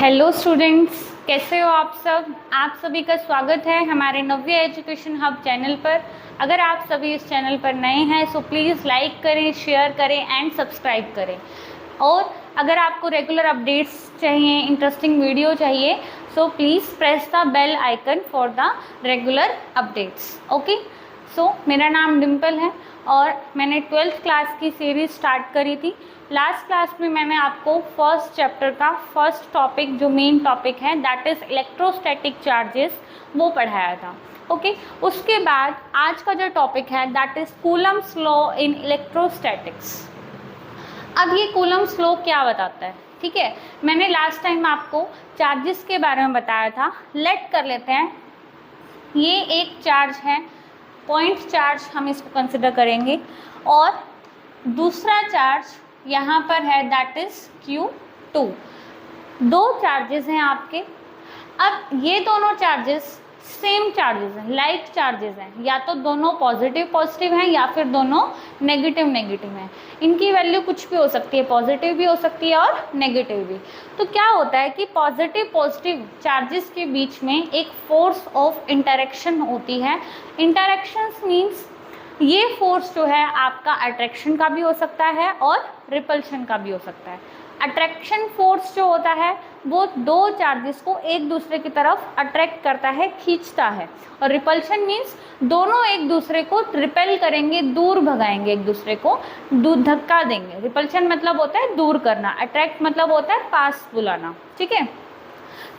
Hello students, कैसे हो आप सब। आप सभी का स्वागत है हमारे नव्य एजुकेशन हब चैनल पर। अगर आप सभी इस चैनल पर नए हैं सो प्लीज़ लाइक करें, शेयर करें एंड सब्सक्राइब करें। और अगर आपको रेगुलर अपडेट्स चाहिए, इंटरेस्टिंग वीडियो चाहिए, so please press the bell icon for the regular updates. Okay, so मेरा नाम डिम्पल है और मैंने 12th क्लास की सीरीज स्टार्ट करी थी। लास्ट क्लास में मैंने आपको फर्स्ट चैप्टर का फर्स्ट टॉपिक, जो मेन टॉपिक है दैट इज़ इलेक्ट्रोस्टैटिक चार्जेस, वो पढ़ाया था। ओके, उसके बाद आज का जो टॉपिक है that is Coulomb's law in electrostatics. अब ये कूलम्स लॉ क्या बताता है, ठीक है। मैंने लास्ट टाइम आपको चार्जेस के बारे में बताया था। लेट कर लेते हैं, ये एक चार्ज है, पॉइंट चार्ज हम इसको कंसिडर करेंगे, और दूसरा चार्ज यहाँ पर है दैट इज Q2। दो चार्जेस हैं आपके। अब ये दोनों चार्जेस सेम चार्जेस हैं, लाइक चार्जेस हैं, या तो दोनों पॉजिटिव पॉजिटिव हैं या फिर दोनों नेगेटिव नेगेटिव हैं। इनकी वैल्यू कुछ भी हो सकती है, पॉजिटिव भी हो सकती है और नेगेटिव भी। तो क्या होता है कि पॉजिटिव पॉजिटिव चार्जेस के बीच में एक फोर्स ऑफ इंटरेक्शन होती है। इंटरेक्शंस मीन्स ये फोर्स जो है आपका अट्रैक्शन का भी हो सकता है और रिपल्शन का भी हो सकता है। अट्रैक्शन फोर्स जो होता है वो दो चार्जेस को एक दूसरे की तरफ अट्रैक्ट करता है, खींचता है, और रिपल्शन मीन्स दोनों एक दूसरे को रिपेल करेंगे, दूर भगाएंगे, एक दूसरे को धक्का देंगे। रिपल्शन मतलब होता है दूर करना, अट्रैक्ट मतलब होता है पास बुलाना, ठीक है।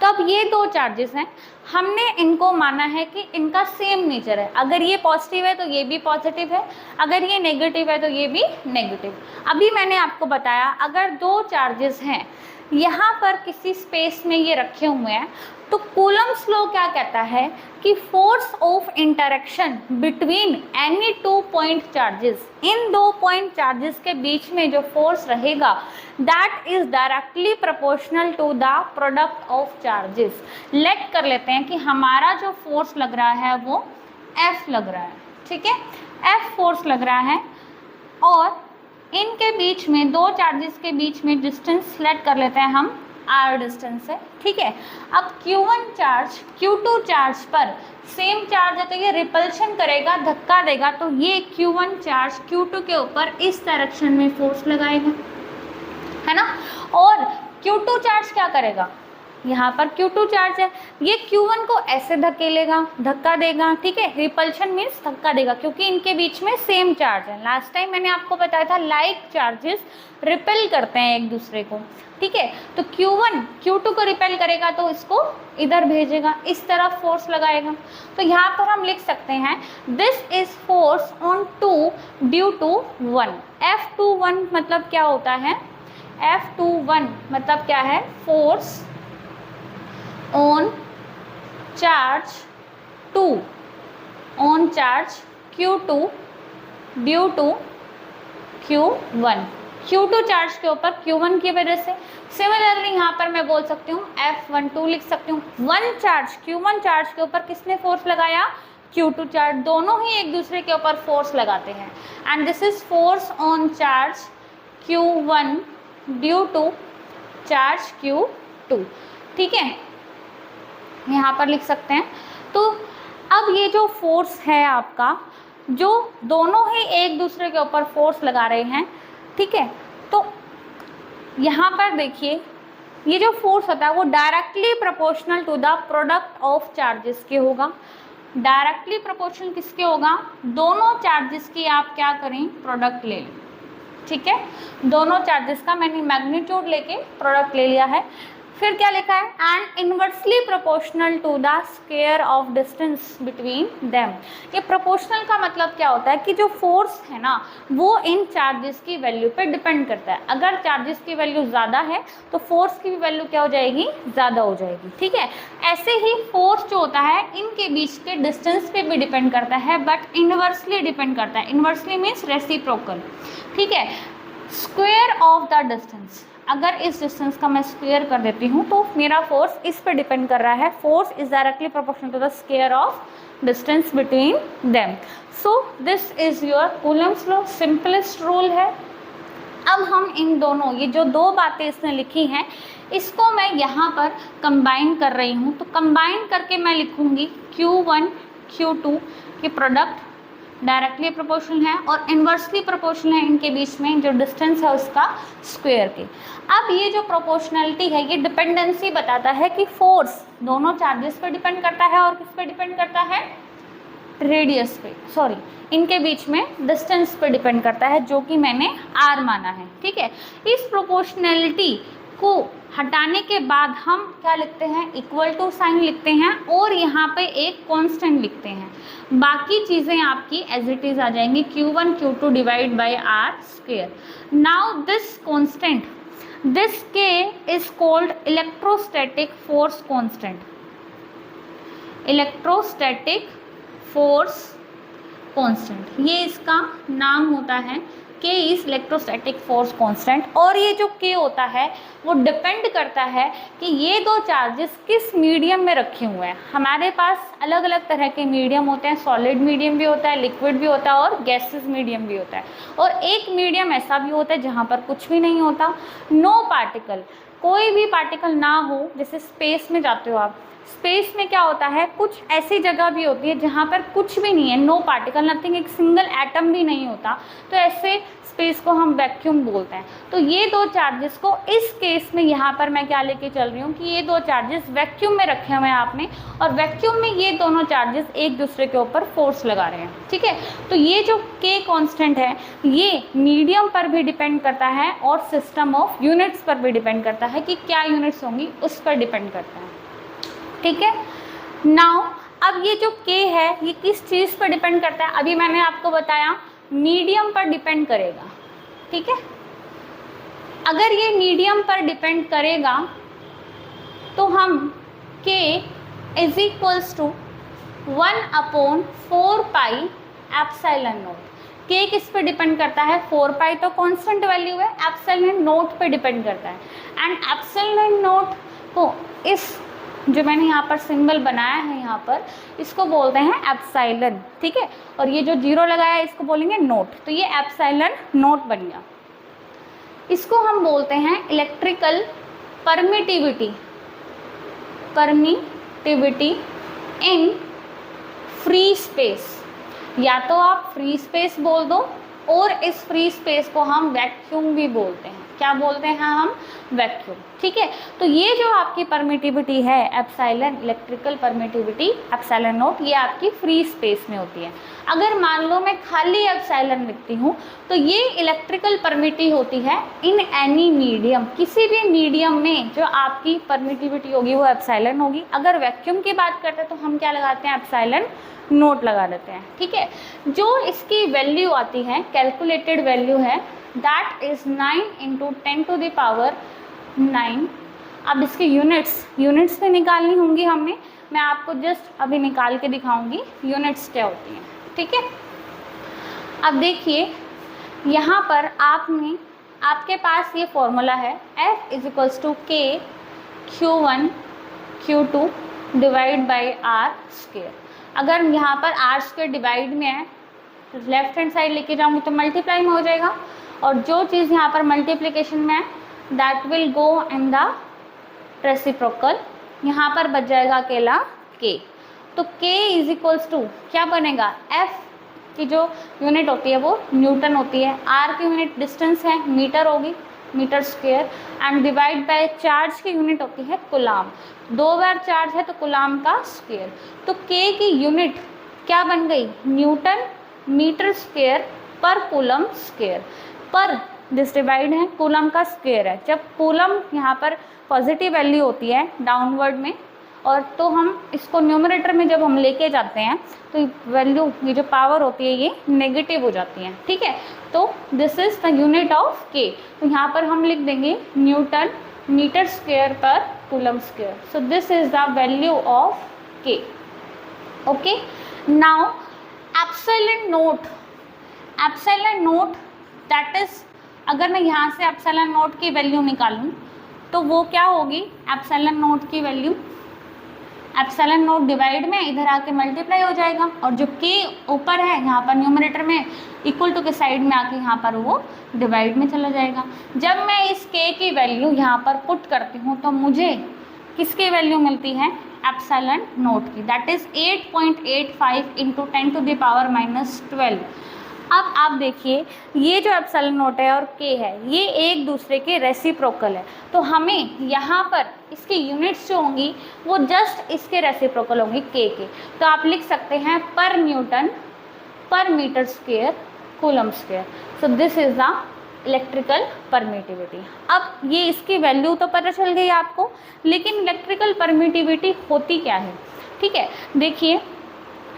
तो अब ये दो चार्जेस हैं, हमने इनको माना है कि इनका सेम नेचर है। अगर ये पॉजिटिव है तो ये भी पॉजिटिव है, अगर ये नेगेटिव है तो ये भी नेगेटिव। अभी मैंने आपको बताया अगर दो चार्जेस हैं, यहाँ पर किसी स्पेस में ये रखे हुए हैं, तो कूलम्स लॉ क्या कहता है कि force of interaction between any two point charges, इन दो पॉइंट चार्जेस के बीच में जो फोर्स रहेगा that is directly proportional to the product of charges. लेट कर लेते हैं कि हमारा जो फोर्स लग रहा है वो F लग रहा है, ठीक है, F फोर्स लग रहा है, और इनके बीच में दो चार्जेस के बीच में डिस्टेंस लेट कर लेते हैं हम R डिस्टेंस है, ठीक है। अब Q1 चार्ज Q2 चार्ज पर सेम चार्ज है तो ये रिपल्शन करेगा, धक्का देगा, तो ये Q1 चार्ज Q2 के ऊपर इस डायरेक्शन में फोर्स लगाएगा, है ना। और Q2 चार्ज क्या करेगा, यहाँ पर Q2 चार्ज है, ये Q1 को ऐसे धकेलेगा, धक्का देगा, ठीक है। रिपल्शन मीन्स धक्का देगा क्योंकि इनके बीच में सेम चार्ज है। लास्ट टाइम मैंने आपको बताया था लाइक चार्जेस रिपेल करते हैं एक दूसरे को, ठीक है। तो Q1 Q2 को रिपेल करेगा तो इसको इधर भेजेगा, इस तरफ फोर्स लगाएगा। तो यहाँ पर हम लिख सकते हैं this is force on 2 due to 1। F21 मतलब क्या होता है, F21 मतलब क्या है, force on charge 2 on charge Q2 due to Q1, Q2 charge के ऊपर Q1 की वजह से। सिमिलरली यहाँ पर मैं बोल सकती हूँ F12 लिख सकती हूँ, 1 चार्ज Q1 चार्ज के ऊपर किसने फोर्स लगाया, Q2 चार्ज, दोनों ही एक दूसरे के ऊपर फोर्स लगाते हैं। And this is force on charge Q1 due to charge Q2, ठीक है, यहाँ पर लिख सकते हैं। तो अब ये जो फोर्स है आपका, जो दोनों ही एक दूसरे के ऊपर फोर्स लगा रहे हैं, ठीक है, तो यहाँ पर देखिए ये जो फोर्स होता है वो directly proportional to the product of charges के होगा। डायरेक्टली प्रोपोर्शनल किसके होगा, दोनों चार्जेस की आप क्या करें, प्रोडक्ट ले लें, ठीक है। दोनों चार्जेस का मैंने मैग्नीट्यूड लेके प्रोडक्ट ले लिया है। फिर क्या लिखा है, and inversely proportional to the square of distance between them. ये प्रोपोर्शनल का मतलब क्या होता है कि जो फोर्स है ना वो इन चार्जेस की वैल्यू पे डिपेंड करता है। अगर चार्जेस की वैल्यू ज़्यादा है तो फोर्स की भी वैल्यू क्या हो जाएगी, ज़्यादा हो जाएगी, ठीक है। ऐसे ही फोर्स जो होता है इनके बीच के डिस्टेंस पे भी डिपेंड करता है, बट इनवर्सली डिपेंड करता है। इनवर्सली मीन्स रेसिप्रोकल, ठीक है। स्क्वायर ऑफ द डिस्टेंस, अगर इस डिस्टेंस का मैं स्क्वायर कर देती हूँ तो मेरा फोर्स इस पर डिपेंड कर रहा है। Force is directly proportional to the square of distance between them. So this is your Coulomb's law, simplest rule है, अब हम इन दोनों, ये जो दो बातें इसने लिखी हैं, इसको मैं यहाँ पर कंबाइन कर रही हूँ। तो कंबाइन करके मैं लिखूँगी Q1 Q2 के प्रोडक्ट डायरेक्टली प्रोपोर्शनल है और इन्वर्सली प्रोपोर्शनल है इनके बीच में जो डिस्टेंस है उसका स्क्वायर के। अब ये जो प्रोपोर्शनलिटी है ये डिपेंडेंसी बताता है कि फोर्स दोनों चार्जेस पर डिपेंड करता है और किस पे डिपेंड करता है, रेडियस पे, सॉरी इनके बीच में डिस्टेंस पे डिपेंड करता है, जो कि मैंने r माना है। ठीक है, इस प्रोपोर्शनलिटी को हटाने के बाद हम क्या लिखते हैं, इक्वल टू साइन लिखते हैं और यहाँ पे एक कांस्टेंट लिखते हैं। बाकी चीज़ें आपकी एज इट इज़ आ जाएंगी, Q1 Q2 divide by r square. Now this constant, this K is called electrostatic force constant, electrostatic force constant, ये इसका नाम होता है। K is electrostatic force constant. और ये जो K होता है वो डिपेंड करता है कि ये दो चार्जेस किस मीडियम में रखे हुए हैं। हमारे पास अलग अलग तरह के मीडियम होते हैं, सॉलिड मीडियम भी होता है, लिक्विड भी होता है और गैसेस मीडियम भी होता है। और एक मीडियम ऐसा भी होता है जहाँ पर कुछ भी नहीं होता, नो पार्टिकल, कोई भी पार्टिकल ना हो। जैसे स्पेस में जाते हो आप, स्पेस में क्या होता है, कुछ ऐसी जगह भी होती है जहाँ पर कुछ भी नहीं है, नो पार्टिकल, नथिंग, एक सिंगल एटम भी नहीं होता, तो ऐसे स्पेस को हम वैक्यूम बोलते हैं। तो ये दो चार्जेस को इस केस में यहाँ पर मैं क्या लेके चल रही हूँ कि ये दो चार्जेस वैक्यूम में रखे हुए हैं आपने, और वैक्यूम में ये दोनों चार्जेस एक दूसरे के ऊपर फोर्स लगा रहे हैं। ठीक है, तो ये जो K कांस्टेंट है ये मीडियम पर भी डिपेंड करता है और सिस्टम ऑफ यूनिट्स पर भी डिपेंड करता है कि क्या यूनिट्स होंगी उस पर डिपेंड करता है। ठीक है, नाउ अब ये जो K है ये किस चीज़ पर डिपेंड करता है, अभी मैंने आपको बताया मीडियम पर डिपेंड करेगा। ठीक है, अगर ये मीडियम पर डिपेंड करेगा तो हम K is equals to 1/4 pi epsilon naught. K किस पे डिपेंड करता है, 4 पाई तो कांस्टेंट वैल्यू है, एप्सिलॉन नोट पे डिपेंड करता है। एंड एप्सिलॉन नोट को इस जो मैंने यहाँ पर सिंबल बनाया है यहाँ पर, इसको बोलते हैं एप्सिलॉन। ठीक है, और ये जो जीरो लगाया है इसको बोलेंगे नोट, तो ये एप्सिलॉन नोट बन गया। इसको हम बोलते हैं electrical permittivity, permittivity in free space. या तो आप फ्री स्पेस बोल दो और इस फ्री स्पेस को हम वैक्यूम भी बोलते हैं। क्या बोलते हैं हम, वैक्यूम। ठीक है, तो ये जो आपकी परमिटिविटी है epsilon, electrical permittivity epsilon note, ये आपकी फ्री स्पेस में होती है। अगर मान लो मैं खाली एप्सिलॉन लिखती हूँ तो ये इलेक्ट्रिकल परमिटिविटी होती है इन एनी मीडियम, किसी भी मीडियम में जो आपकी परमिटिविटी होगी वो एप्सिलॉन होगी। अगर वैक्यूम की बात करते हैं तो हम क्या लगाते हैं, एप्सिलॉन नोट लगा देते हैं। ठीक है, जो इसकी वैल्यू आती है, कैलकुलेटेड वैल्यू है, दैट इज 9 × 10⁹ अब इसकी यूनिट्स पे निकालनी होंगी हमने, मैं आपको जस्ट अभी निकाल के दिखाऊंगी यूनिट्स क्या होती हैं। ठीक है, अब देखिए यहाँ पर आपके पास ये फॉर्मूला है, F = K Q1 Q2 divide by R square. अगर यहाँ पर R स्क्वायर डिवाइड में है तो लेफ्ट हैंड साइड लेके जाऊँगी तो मल्टीप्लाई में हो जाएगा, और जो चीज़ यहाँ पर मल्टीप्लिकेशन में है that will go in the reciprocal, यहाँ पर बच जाएगा अकेला K। तो K = क्या बनेगा, F की जो यूनिट होती है वो न्यूटन होती है, R की यूनिट डिस्टेंस है, मीटर होगी, metre square, and divide by charge की यूनिट होती है कुलाम। 2 बार चार्ज है तो कुलाम का स्क्वायर। तो K की यूनिट क्या बन गई, न्यूटन मीटर स्क्वायर पर कूलम स्क्वायर, पर दिस डिवाइड है, कूलम का स्क्वायर है। जब कूलम यहाँ पर पॉजिटिव वैल्यू होती है डाउनवर्ड में, और तो हम इसको न्यूमरेटर में जब हम लेके जाते हैं तो वैल्यू, ये जो पावर होती है ये नेगेटिव हो जाती है। ठीक है, तो this is the unit of K। तो यहाँ पर हम लिख देंगे न्यूटन मीटर स्क्वायर पर coulomb square. So this is the value of K। Okay, now epsilon note that is, अगर मैं यहाँ से एप्सिलॉन नोट की वैल्यू निकालूँ तो वो क्या होगी, एप्सिलॉन नोट की वैल्यू एप्सिलॉन नोट डिवाइड में इधर आके मल्टीप्लाई हो जाएगा, और जो के ऊपर है यहाँ पर न्यूमरेटर में इक्वल टू के साइड में आके यहाँ पर वो डिवाइड में चला जाएगा। जब मैं इस के की वैल्यू यहाँ पर पुट करती हूँ तो मुझे किसकी वैल्यू मिलती है, एप्सिलॉन नोट की, दैट इज 8.85 इंटू 10⁻⁻12। अब आप देखिए ये जो एप्सिलॉन नोट है और के है ये एक दूसरे के रेसिप्रोकल है, तो हमें यहाँ पर इसकी यूनिट्स जो होंगी वो जस्ट इसके रेसिप्रोकल होंगी के। तो आप लिख सकते हैं पर न्यूटन पर metre square coulomb square. So this is the electrical permittivity. अब ये इसकी वैल्यू तो पता चल गई आपको, लेकिन इलेक्ट्रिकल परमिटिविटी होती क्या है, ठीक है। देखिए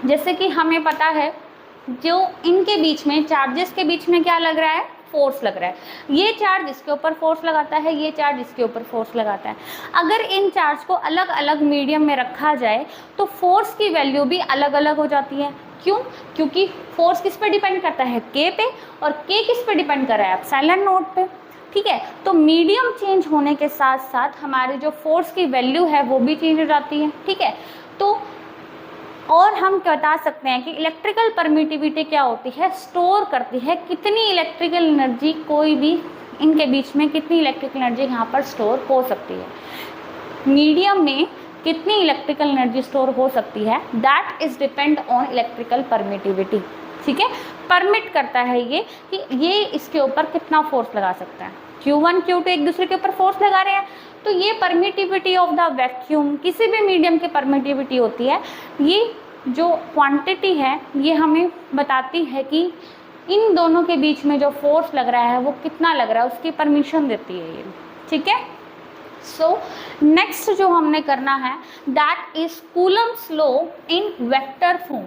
जैसे कि हमें पता है जो इनके बीच में चार्जेस के बीच में क्या लग रहा है, फोर्स लग रहा है। ये चार्ज इसके ऊपर फोर्स लगाता है, ये चार्ज इसके ऊपर फोर्स लगाता है। अगर इन चार्ज को अलग अलग मीडियम में रखा जाए तो फोर्स की वैल्यू भी अलग अलग हो जाती है। क्यों? क्योंकि फोर्स किस पे डिपेंड करता है, के पे, और के किस पे डिपेंड कर रहा है, एप्सिलॉन नोट पे, ठीक है। तो मीडियम चेंज होने के साथ साथ हमारे जो फोर्स की वैल्यू है वो भी चेंज हो जाती है, ठीक है। तो और हम बता सकते हैं कि इलेक्ट्रिकल परमिटिविटी क्या होती है, स्टोर करती है कितनी इलेक्ट्रिकल एनर्जी, कोई भी इनके बीच में कितनी इलेक्ट्रिकल एनर्जी यहाँ पर स्टोर हो सकती है, मीडियम में कितनी इलेक्ट्रिकल एनर्जी स्टोर हो सकती है, that is depend on electrical permittivity, ठीक है। परमिट करता है ये कि ये इसके ऊपर कितना फोर्स लगा सकता है। Q1 Q2 एक दूसरे के ऊपर फोर्स लगा रहे हैं, तो ये परमिटिविटी ऑफ द वैक्यूम, किसी भी मीडियम की परमिटिविटी होती है। ये जो क्वांटिटी है ये हमें बताती है कि इन दोनों के बीच में जो फोर्स लग रहा है वो कितना लग रहा है, उसकी परमिशन देती है ये, ठीक है। सो नेक्स्ट जो हमने करना है that is Coulomb's law in vector form.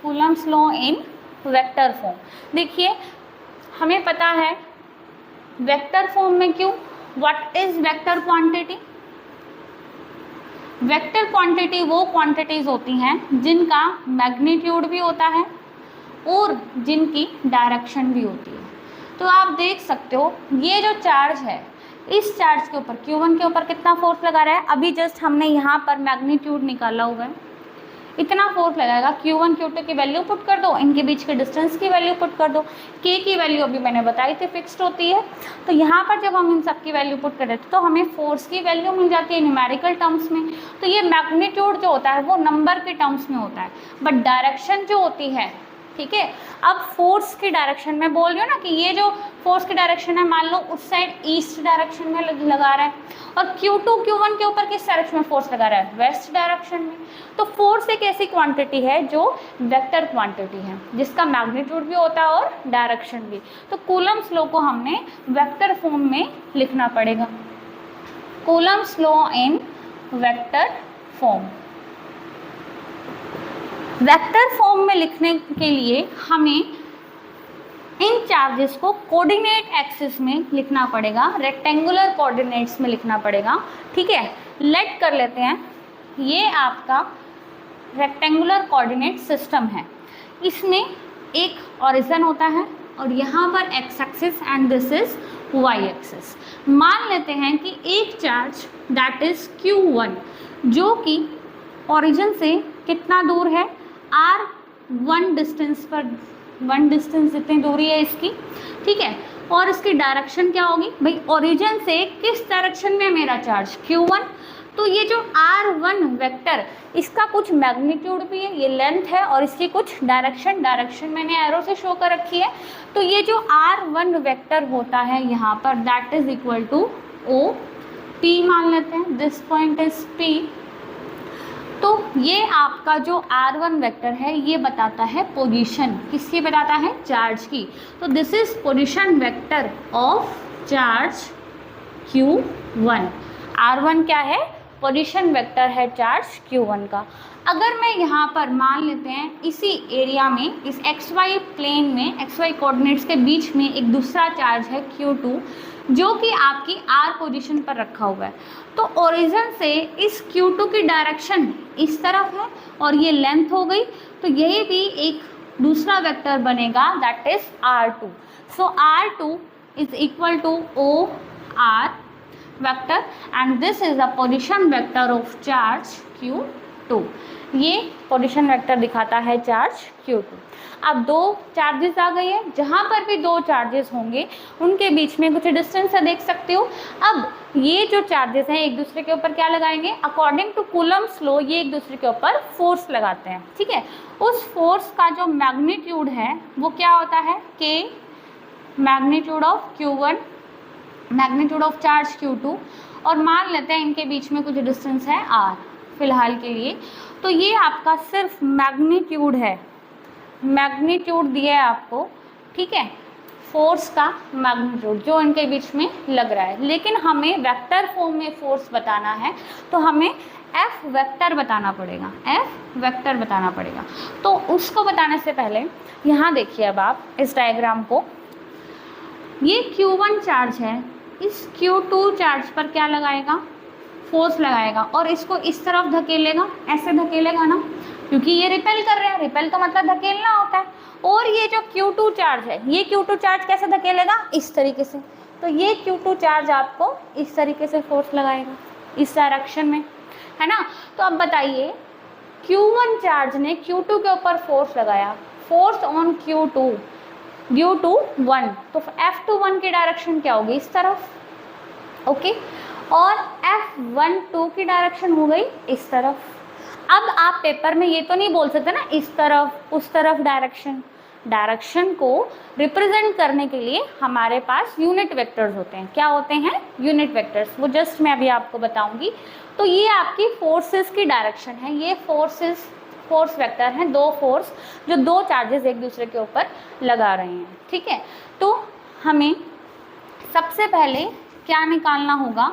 Coulomb's law in vector form, देखिए हमें पता है वेक्टर फॉर्म में क्यों, what is vector quantity. Vector quantity वो क्वांटिटीज होती हैं जिनका मैग्नीट्यूड भी होता है और जिनकी डायरेक्शन भी होती है। तो आप देख सकते हो ये जो चार्ज है, इस चार्ज के ऊपर Q1 के ऊपर कितना फोर्स लगा रहा है, अभी जस्ट हमने यहाँ पर मैग्नीट्यूड निकाला हुआ है, इतना फोर्स लगाएगा। Q1 Q2 की वैल्यू पुट कर दो, इनके बीच के डिस्टेंस की वैल्यू पुट कर दो, K की वैल्यू अभी मैंने बताई थी फिक्स्ड होती है। तो यहाँ पर जब हम इन सब की वैल्यू पुट कर देते तो हमें फोर्स की वैल्यू मिल जाती है न्यूमेरिकल टर्म्स में। तो ये मैग्नीट्यूड जो होता है वो नंबर के टर्म्स में होता है, बट डायरेक्शन जो होती है, ठीक है। अब फोर्स की डायरेक्शन में बोल रही हूँ ना कि ये जो फोर्स की डायरेक्शन है, मान लो उस साइड ईस्ट डायरेक्शन में लगा रहा है, और Q2 Q1 के ऊपर किस डायरेक्शन में फोर्स लगा रहा है, वेस्ट डायरेक्शन में। तो फोर्स एक ऐसी क्वांटिटी है जो वेक्टर क्वांटिटी है, जिसका मैग्नीट्यूड भी होता है और डायरेक्शन भी। तो कूलम्स लॉ को हमने वेक्टर फॉर्म में लिखना पड़ेगा, Coulomb's law in vector form. Vector form में लिखने के लिए हमें इन चार्जेस को कोऑर्डिनेट एक्सिस में लिखना पड़ेगा, रेक्टेंगुलर कोऑर्डिनेट्स में लिखना पड़ेगा, ठीक है। लेट कर लेते हैं, ये आपका रेक्टेंगुलर कोऑर्डिनेट सिस्टम है, इसमें एक ओरिजिन होता है और यहाँ पर X axis and this is Y axis. मान लेते हैं कि एक चार्ज दैट इज Q1 जो कि ओरिजिन से कितना दूर है, R1 डिस्टेंस पर, 1 डिस्टेंस जितनी दूरी है इसकी, ठीक है। और इसकी डायरेक्शन क्या होगी भाई, ओरिजिन से किस डायरेक्शन में मेरा चार्ज Q1। तो ये जो R1 वेक्टर, इसका कुछ मैग्नीट्यूड भी है, ये लेंथ है, और इसकी कुछ डायरेक्शन मैंने एरो से शो कर रखी है। तो ये जो R1 वेक्टर होता है यहाँ पर that is equal to OP मान लेते हैं, दिस पॉइंट इज P। तो ये आपका जो R1 वेक्टर है ये बताता है पोजीशन, किसकी बताता है, चार्ज की। तो this is position vector of charge Q1। R1 क्या है, पोजीशन वेक्टर है चार्ज Q1 का। अगर मैं यहाँ पर मान लेते हैं इसी एरिया में, इस XY प्लेन में, XY कोऑर्डिनेट्स के बीच में एक दूसरा चार्ज है Q2 जो कि आपकी R पोजीशन पर रखा हुआ है। तो ओरिजिन से इस Q2 की डायरेक्शन इस तरफ है और ये लेंथ हो गई, तो यही भी एक दूसरा वेक्टर बनेगा that is R2। So R2 is equal to OR vector and this is the position vector of charge Q2। 2। ये पोजीशन वेक्टर दिखाता है चार्ज Q2। अब दो चार्जेस आ गए हैं, जहाँ पर भी दो चार्जेस होंगे उनके बीच में कुछ डिस्टेंस है, देख सकते हो। अब ये जो चार्जेस हैं एक दूसरे के ऊपर क्या लगाएंगे, अकॉर्डिंग टू कूलम्ब्स लॉ ये एक दूसरे के ऊपर फोर्स लगाते हैं, ठीक है। उस फोर्स का जो मैग्नीट्यूड है वो क्या होता है, K magnitude of Q1 magnitude of charge Q2, और मान लेते हैं इनके बीच में कुछ डिस्टेंस है R फिलहाल के लिए। तो ये आपका सिर्फ मैग्नीट्यूड है, मैग्नीट्यूड दिया है आपको, ठीक है, फोर्स का मैग्नीट्यूड जो इनके बीच में लग रहा है। लेकिन हमें वेक्टर फॉर्म में फोर्स बताना है तो हमें F वेक्टर बताना पड़ेगा, F वेक्टर बताना पड़ेगा। तो उसको बताने से पहले यहाँ देखिए, अब आप इस डायग्राम को, ये Q1 चार्ज है, इस Q2 चार्ज पर क्या लगाएगा, फोर्स लगाएगा, और इसको इस तरफ धकेलेगा, ऐसे धकेलेगा ना, क्योंकि ये रिपेल कर रहे हैं, रिपेल का मतलब धकेलना होता है। और ये जो Q2 चार्ज है, ये Q2 चार्ज कैसे धकेलेगा, इस तरीके से। तो ये Q2 चार्ज आपको इस तरीके से फोर्स लगाएगा, इस डायरेक्शन में, है ना। तो अब बताइए, Q1 चार्ज ने Q2 के ऊपर फोर्स लगाया, force on Q2 due to 1, तो F21 की डायरेक्शन क्या होगी, इस तरफ, ओके। और F12 की डायरेक्शन हो गई इस तरफ। अब आप पेपर में ये तो नहीं बोल सकते ना इस तरफ उस तरफ डायरेक्शन, डायरेक्शन को रिप्रेजेंट करने के लिए हमारे पास यूनिट वेक्टर्स होते हैं। क्या होते हैं, यूनिट वेक्टर्स, वो जस्ट मैं अभी आपको बताऊंगी। तो ये आपकी फोर्सेस की डायरेक्शन है, ये फोर्स वेक्टर हैं, दो फोर्स जो दो चार्जेस एक दूसरे के ऊपर लगा रहे हैं, ठीक है। तो हमें सबसे पहले क्या निकालना होगा,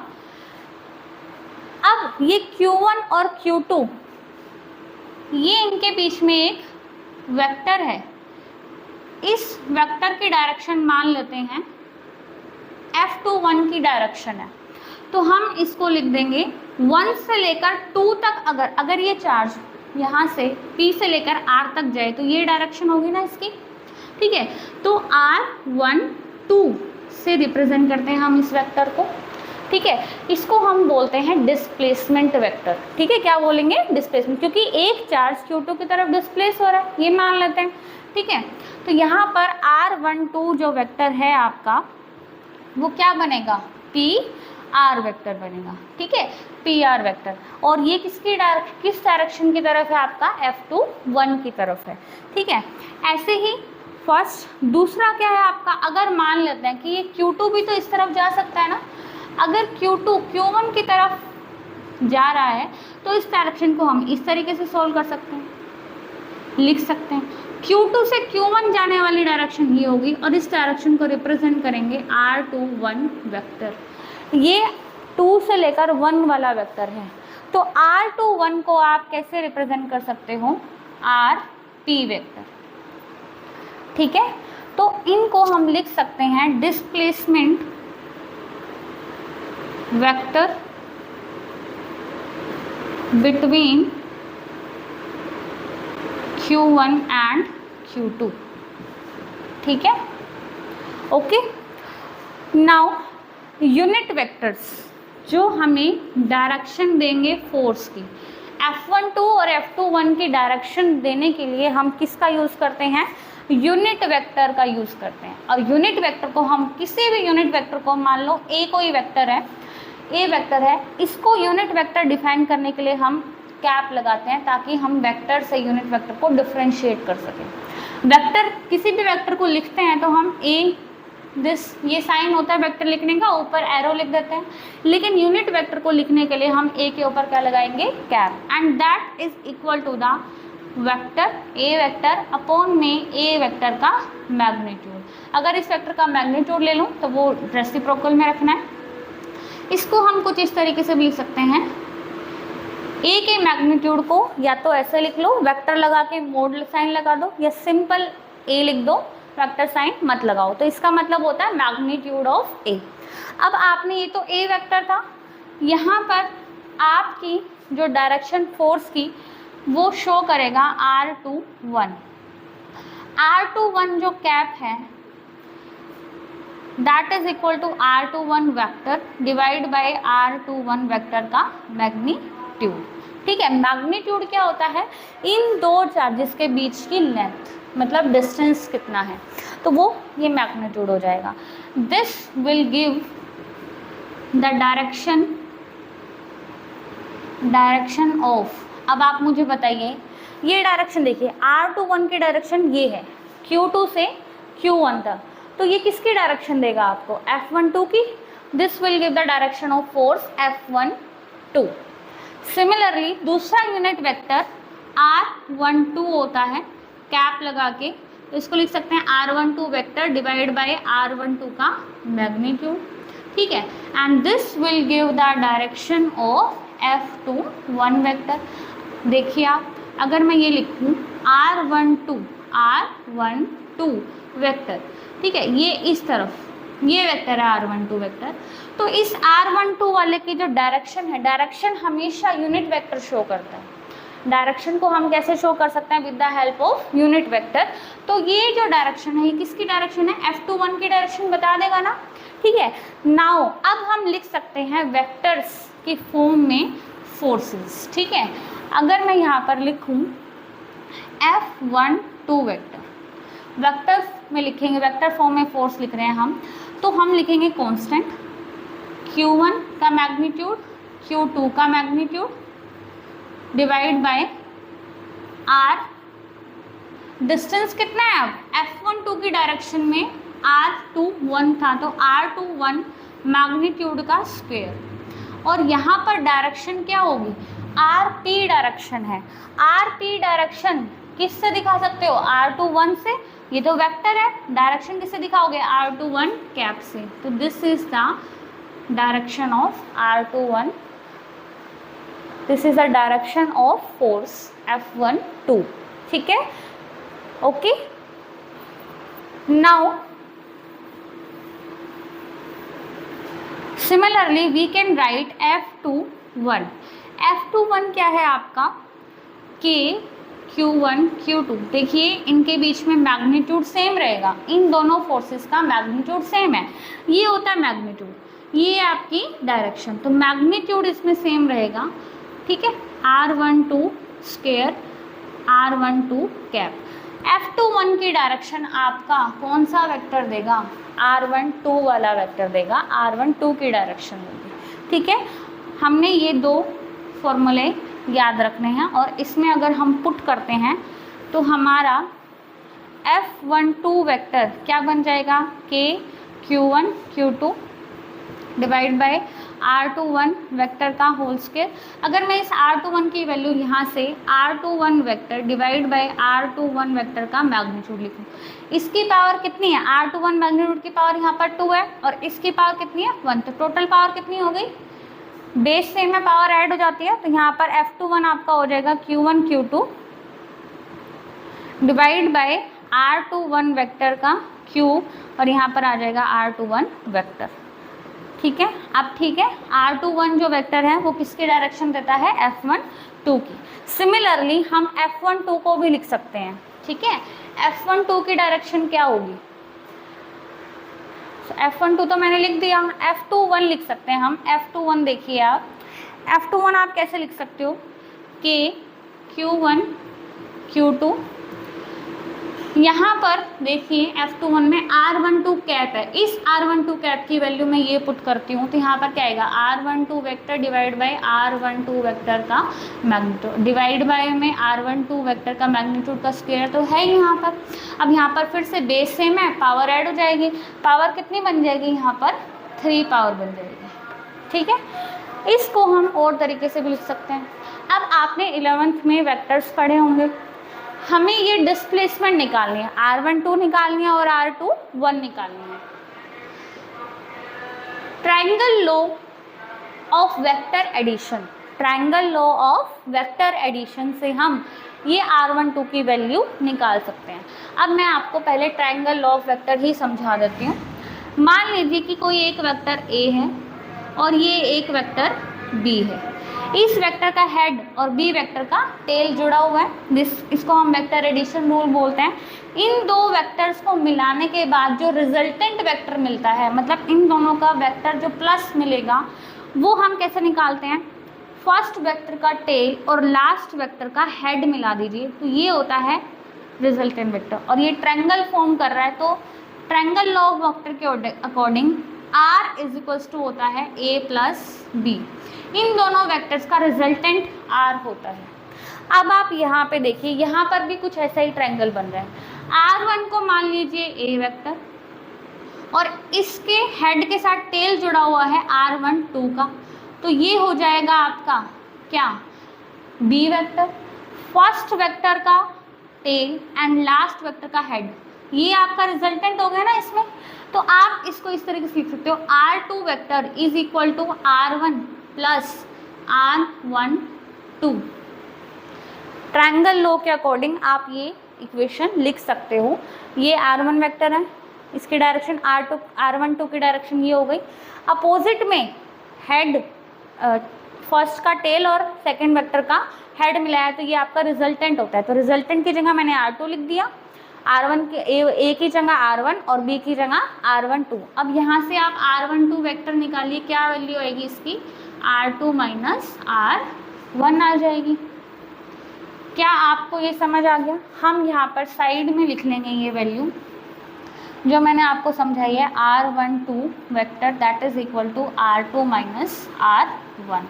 अब ये Q1 और Q2 ये इनके बीच में एक वेक्टर है, इस वेक्टर की डायरेक्शन मान लेते हैं F21 की डायरेक्शन है। तो हम इसको लिख देंगे 1 से लेकर 2 तक, अगर ये चार्ज यहाँ से P से लेकर R तक जाए तो ये डायरेक्शन होगी ना इसकी, ठीक है। तो R1 2 से रिप्रेजेंट करते हैं हम इस वेक्टर को, ठीक है। इसको हम बोलते हैं डिस्प्लेसमेंट वेक्टर, ठीक है। क्या बोलेंगे, डिस्प्लेसमेंट, क्योंकि एक चार्ज Q2 की तरफ डिस्प्लेस हो रहा है, ये मान लेते हैं, ठीक है। तो यहाँ पर R12 जो वेक्टर है आपका वो क्या बनेगा, PR वेक्टर बनेगा, ठीक है, PR वेक्टर। और ये किस डायरेक्शन की तरफ है, आपका F21 की तरफ है, ठीक है। ऐसे ही फर्स्ट, दूसरा क्या है आपका, अगर मान लेते हैं कि ये Q2 भी तो इस तरफ जा सकता है ना, अगर Q2 Q1 की तरफ जा रहा है तो इस डायरेक्शन को हम इस तरीके से सोल्व कर सकते हैं, लिख सकते हैं। Q2 से Q1 जाने वाली डायरेक्शन ये होगी, और इस डायरेक्शन को रिप्रेजेंट करेंगे R21 वेक्टर। ये 2 से लेकर 1 वाला वेक्टर है, तो R21 को आप कैसे रिप्रेजेंट कर सकते हो, RP वेक्टर, ठीक है। तो इनको हम लिख सकते हैं displacement vector between Q1 and Q2, ठीक है, ओके। नाउ यूनिट वेक्टर्स जो हमें डायरेक्शन देंगे फोर्स की, F12 और F21 की डायरेक्शन देने के लिए हम किसका यूज़ करते हैं, यूनिट वेक्टर का यूज़ करते हैं। और यूनिट वेक्टर को हम किसी भी यूनिट वेक्टर को, मान लो A कोई वेक्टर है, A वेक्टर है, इसको यूनिट वेक्टर डिफाइन करने के लिए हम कैप लगाते हैं ताकि हम वेक्टर से यूनिट वेक्टर को डिफरेंशिएट कर सकें। वेक्टर, किसी भी वेक्टर को लिखते हैं तो हम ये साइन होता है वेक्टर लिखने का, ऊपर एरो लिख देते हैं। लेकिन यूनिट वेक्टर को लिखने के लिए हम A के ऊपर क्या लगाएंगे, cap, and that is equal to the vector A vector upon में A वेक्टर का मैग्नीट्यूड। अगर इस वेक्टर का मैग्नीट्यूड ले लूँ तो वो रेसिप्रोकल में रखना है। इसको हम कुछ इस तरीके से भी लिख सकते हैं, A के मैग्नीट्यूड को या तो ऐसे लिख लो, वेक्टर लगा के मोड साइन लगा दो, या सिंपल A लिख दो, वेक्टर साइन मत लगाओ। तो इसका मतलब होता है मैग्नीट्यूड ऑफ A। अब आपने, ये तो A वेक्टर था, यहाँ पर आपकी जो डायरेक्शन फोर्स की वो शो करेगा R21। R21 जो कैप है that is equal to R21 vector divide by R21 vector का मैग्नीट्यूड, ठीक है। मैग्नीट्यूड क्या होता है, इन दो चार्जेस के बीच की लेंथ, मतलब डिस्टेंस कितना है, तो वो ये मैग्नीट्यूड हो जाएगा। This will give the direction of, अब आप मुझे बताइए ये डायरेक्शन देखिए, R21 की डायरेक्शन ये है Q2 से Q1 तक, तो ये किसकी डायरेक्शन देगा आपको, F12 की। This will give the direction of force F12। Similarly दूसरा यूनिट वेक्टर R12 होता है, कैप लगा के इसको लिख सकते हैं R12 vector divide bye R12 का मैग्नीट्यूड, ठीक है। And this will give the direction of F21 vector. देखिए आप, अगर मैं ये लिखूँ R12 वेक्टर, ठीक है, ये इस तरफ ये वेक्टर है R12 वेक्टर, तो इस R12 वाले की जो डायरेक्शन है, डायरेक्शन हमेशा यूनिट वेक्टर शो करता है। डायरेक्शन को हम कैसे शो कर सकते हैं, with the help of unit vector. तो ये जो डायरेक्शन है ये किसकी डायरेक्शन है, F21 की डायरेक्शन बता देगा ना, ठीक है। नाउ अब हम लिख सकते हैं वेक्टर्स की फॉर्म में फोर्सेस, ठीक है। अगर मैं यहाँ पर लिखूँ F12 वेक्टर में लिखेंगे, वेक्टर फॉर्म में फोर्स लिख रहे हैं हम, तो हम लिखेंगे कांस्टेंट Q1 का मैग्नीट्यूड, Q2 का magnitude divide by R। Distance कितना है, अब F12 की डायरेक्शन में R21 था, तो R21 मैग्नीट्यूड का स्क्वायर, और यहाँ पर डायरेक्शन क्या होगी, RP डायरेक्शन है। RP डायरेक्शन किससे दिखा सकते हो, R21 से, ये तो वेक्टर है, डायरेक्शन किससे दिखाओगे, R21 कैप से। तो this is the direction of R21, this is the direction of force F12, ठीक है, okay. Now similarly we can write F21। F21 क्या है आपका, K Q1 Q2, देखिए इनके बीच में मैग्नीट्यूड सेम रहेगा, इन दोनों फोर्सेस का मैग्नीट्यूड सेम है, ये होता है मैग्नीट्यूड, ये आपकी डायरेक्शन, तो मैग्नीट्यूड इसमें सेम रहेगा, ठीक है। R12 square R12 cap. F21 की डायरेक्शन आपका कौन सा वेक्टर देगा, R12 वाला वेक्टर देगा, R12 की डायरेक्शन होगी, ठीक है। हमने ये दो फॉर्मूले याद रखने हैं, और इसमें अगर हम पुट करते हैं तो हमारा F12 वेक्टर क्या बन जाएगा, K Q1 Q2 divide by R21 vector का होल स्क्वायर। अगर मैं इस R21 की वैल्यू यहाँ से R21 vector divide by R21 vector का मैग्नीट्यूड लिखूँ, इसकी पावर कितनी है, R21 मैग्नीट्यूड की पावर यहाँ पर 2 है, और इसकी पावर कितनी है 1, तो टोटल पावर कितनी हो गई, बेस सेम में पावर ऐड हो जाती है, तो यहाँ पर F21 आपका हो जाएगा Q1 Q2 divide by R21 vector का Q, और यहाँ पर आ जाएगा R21 वेक्टर, ठीक है। अब ठीक है, R21 जो वेक्टर है वो किसकी डायरेक्शन देता है, F12 की। सिमिलरली हम F12 को भी लिख सकते हैं, ठीक है। F12 की डायरेक्शन क्या होगी, F12 तो मैंने लिख दिया, F21 लिख सकते हैं हम। F21 देखिए आप, F21 आप कैसे लिख सकते हो, K Q1 Q2, यहाँ पर देखिए F21 में R12 कैप है, इस R12 कैप की वैल्यू मैं ये पुट करती हूँ, तो यहाँ पर क्या आएगा, R12 vector divide bye R12 vector का मैग्नीट्यूड, डिवाइड बाय में R12 वेक्टर का मैग्नीट्यूड का स्क्वायर तो है यहाँ पर। अब यहाँ पर फिर से बेस सेम है, पावर ऐड हो जाएगी, पावर कितनी बन जाएगी, यहाँ पर 3 पावर बन जाएगी, ठीक है। इसको हम और तरीके से भी लिख सकते हैं। अब आपने 11th में वेक्टर्स पढ़े होंगे, हमें ये डिस्प्लेसमेंट निकालनी है, R12 निकालनी है और R21 निकालनी है। Triangle law of vector addition, triangle law of vector addition से हम ये R12 की वैल्यू निकाल सकते हैं। अब मैं आपको पहले ट्रायंगल लॉ ऑफ वेक्टर ही समझा देती हूँ। मान लीजिए कि कोई एक वेक्टर A है और ये एक वेक्टर B है, इस वेक्टर का हेड और बी वेक्टर का टेल जुड़ा हुआ है, इसको हम वेक्टर एडिशन रूल बोलते हैं। इन दो वेक्टर्स को मिलाने के बाद जो रिजल्टेंट वेक्टर मिलता है, मतलब इन दोनों का वेक्टर जो प्लस मिलेगा, वो हम कैसे निकालते हैं, फर्स्ट वेक्टर का टेल और लास्ट वेक्टर का हेड मिला दीजिए, तो ये होता है रिजल्टेंट वेक्टर। और ये ट्रायंगल फॉर्म कर रहा है, तो ट्रायंगल लॉ ऑफ वेक्टर के according R is equals to होता है A प्लस बी। इन दोनों वेक्टर्स का रिजल्टेंट R होता है। अब आप यहाँ पे देखिए, यहाँ पर भी कुछ ऐसा ही ट्रायंगल बन रहा है। R1 को मान लीजिए A वेक्टर, और इसके हेड के साथ टेल जुड़ा हुआ है R12 का, तो ये हो जाएगा आपका क्या, B वेक्टर। फर्स्ट वेक्टर का टेल एंड लास्ट वेक्टर का हेड, ये आपका रिजल्टेंट हो गया ना इसमें। तो आप इसको इस तरीके से लिख सकते हो, R2 vector is equal to R1 plus R12। Triangle law के अकॉर्डिंग आप ये इक्वेशन लिख सकते हो। ये R1 वेक्टर है, इसकी डायरेक्शन R12 की डायरेक्शन ये हो गई। अपोजिट में हेड, फर्स्ट का टेल और सेकंड वेक्टर का हेड मिलाया है, तो ये आपका रिजल्टेंट होता है। तो रिजल्टेंट की जगह मैंने R2 लिख दिया, R1 के A की जगह R1 और B की जगह R12। अब यहाँ से आप R12 वेक्टर निकालिए, क्या वैल्यू आएगी इसकी, R2 माइनस R1 आ जाएगी। क्या आपको ये समझ आ गया? हम यहाँ पर साइड में लिख लेंगे ये वैल्यू जो मैंने आपको समझाई है, R12 vector that is equal to R2 minus R1।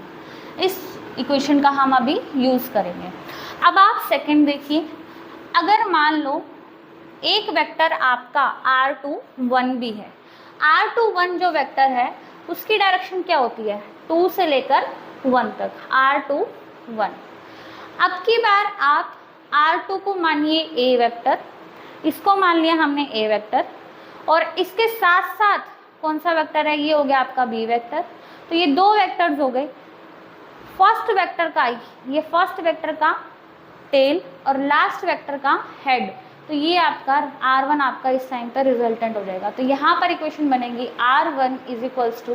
इस इक्वेशन का हम अभी यूज़ करेंगे। अब आप सेकंड देखिए, अगर मान लो एक वेक्टर आपका R21 भी है, R21 जो वेक्टर है उसकी डायरेक्शन क्या होती है, 2 से लेकर 1 तक, R21। अब की बार आप R2 को मानिए A वेक्टर, इसको मान लिया हमने A वेक्टर, और इसके साथ साथ कौन सा वेक्टर है, ये हो गया आपका B वेक्टर। तो ये दो वेक्टर्स हो गए। फर्स्ट वेक्टर का, ये फर्स्ट वेक्टर का टेल और लास्ट वेक्टर का हेड, तो ये आपका R1 आपका इस टाइम पर रिजल्टेंट हो जाएगा। तो यहाँ पर इक्वेशन बनेगी R1 is equals to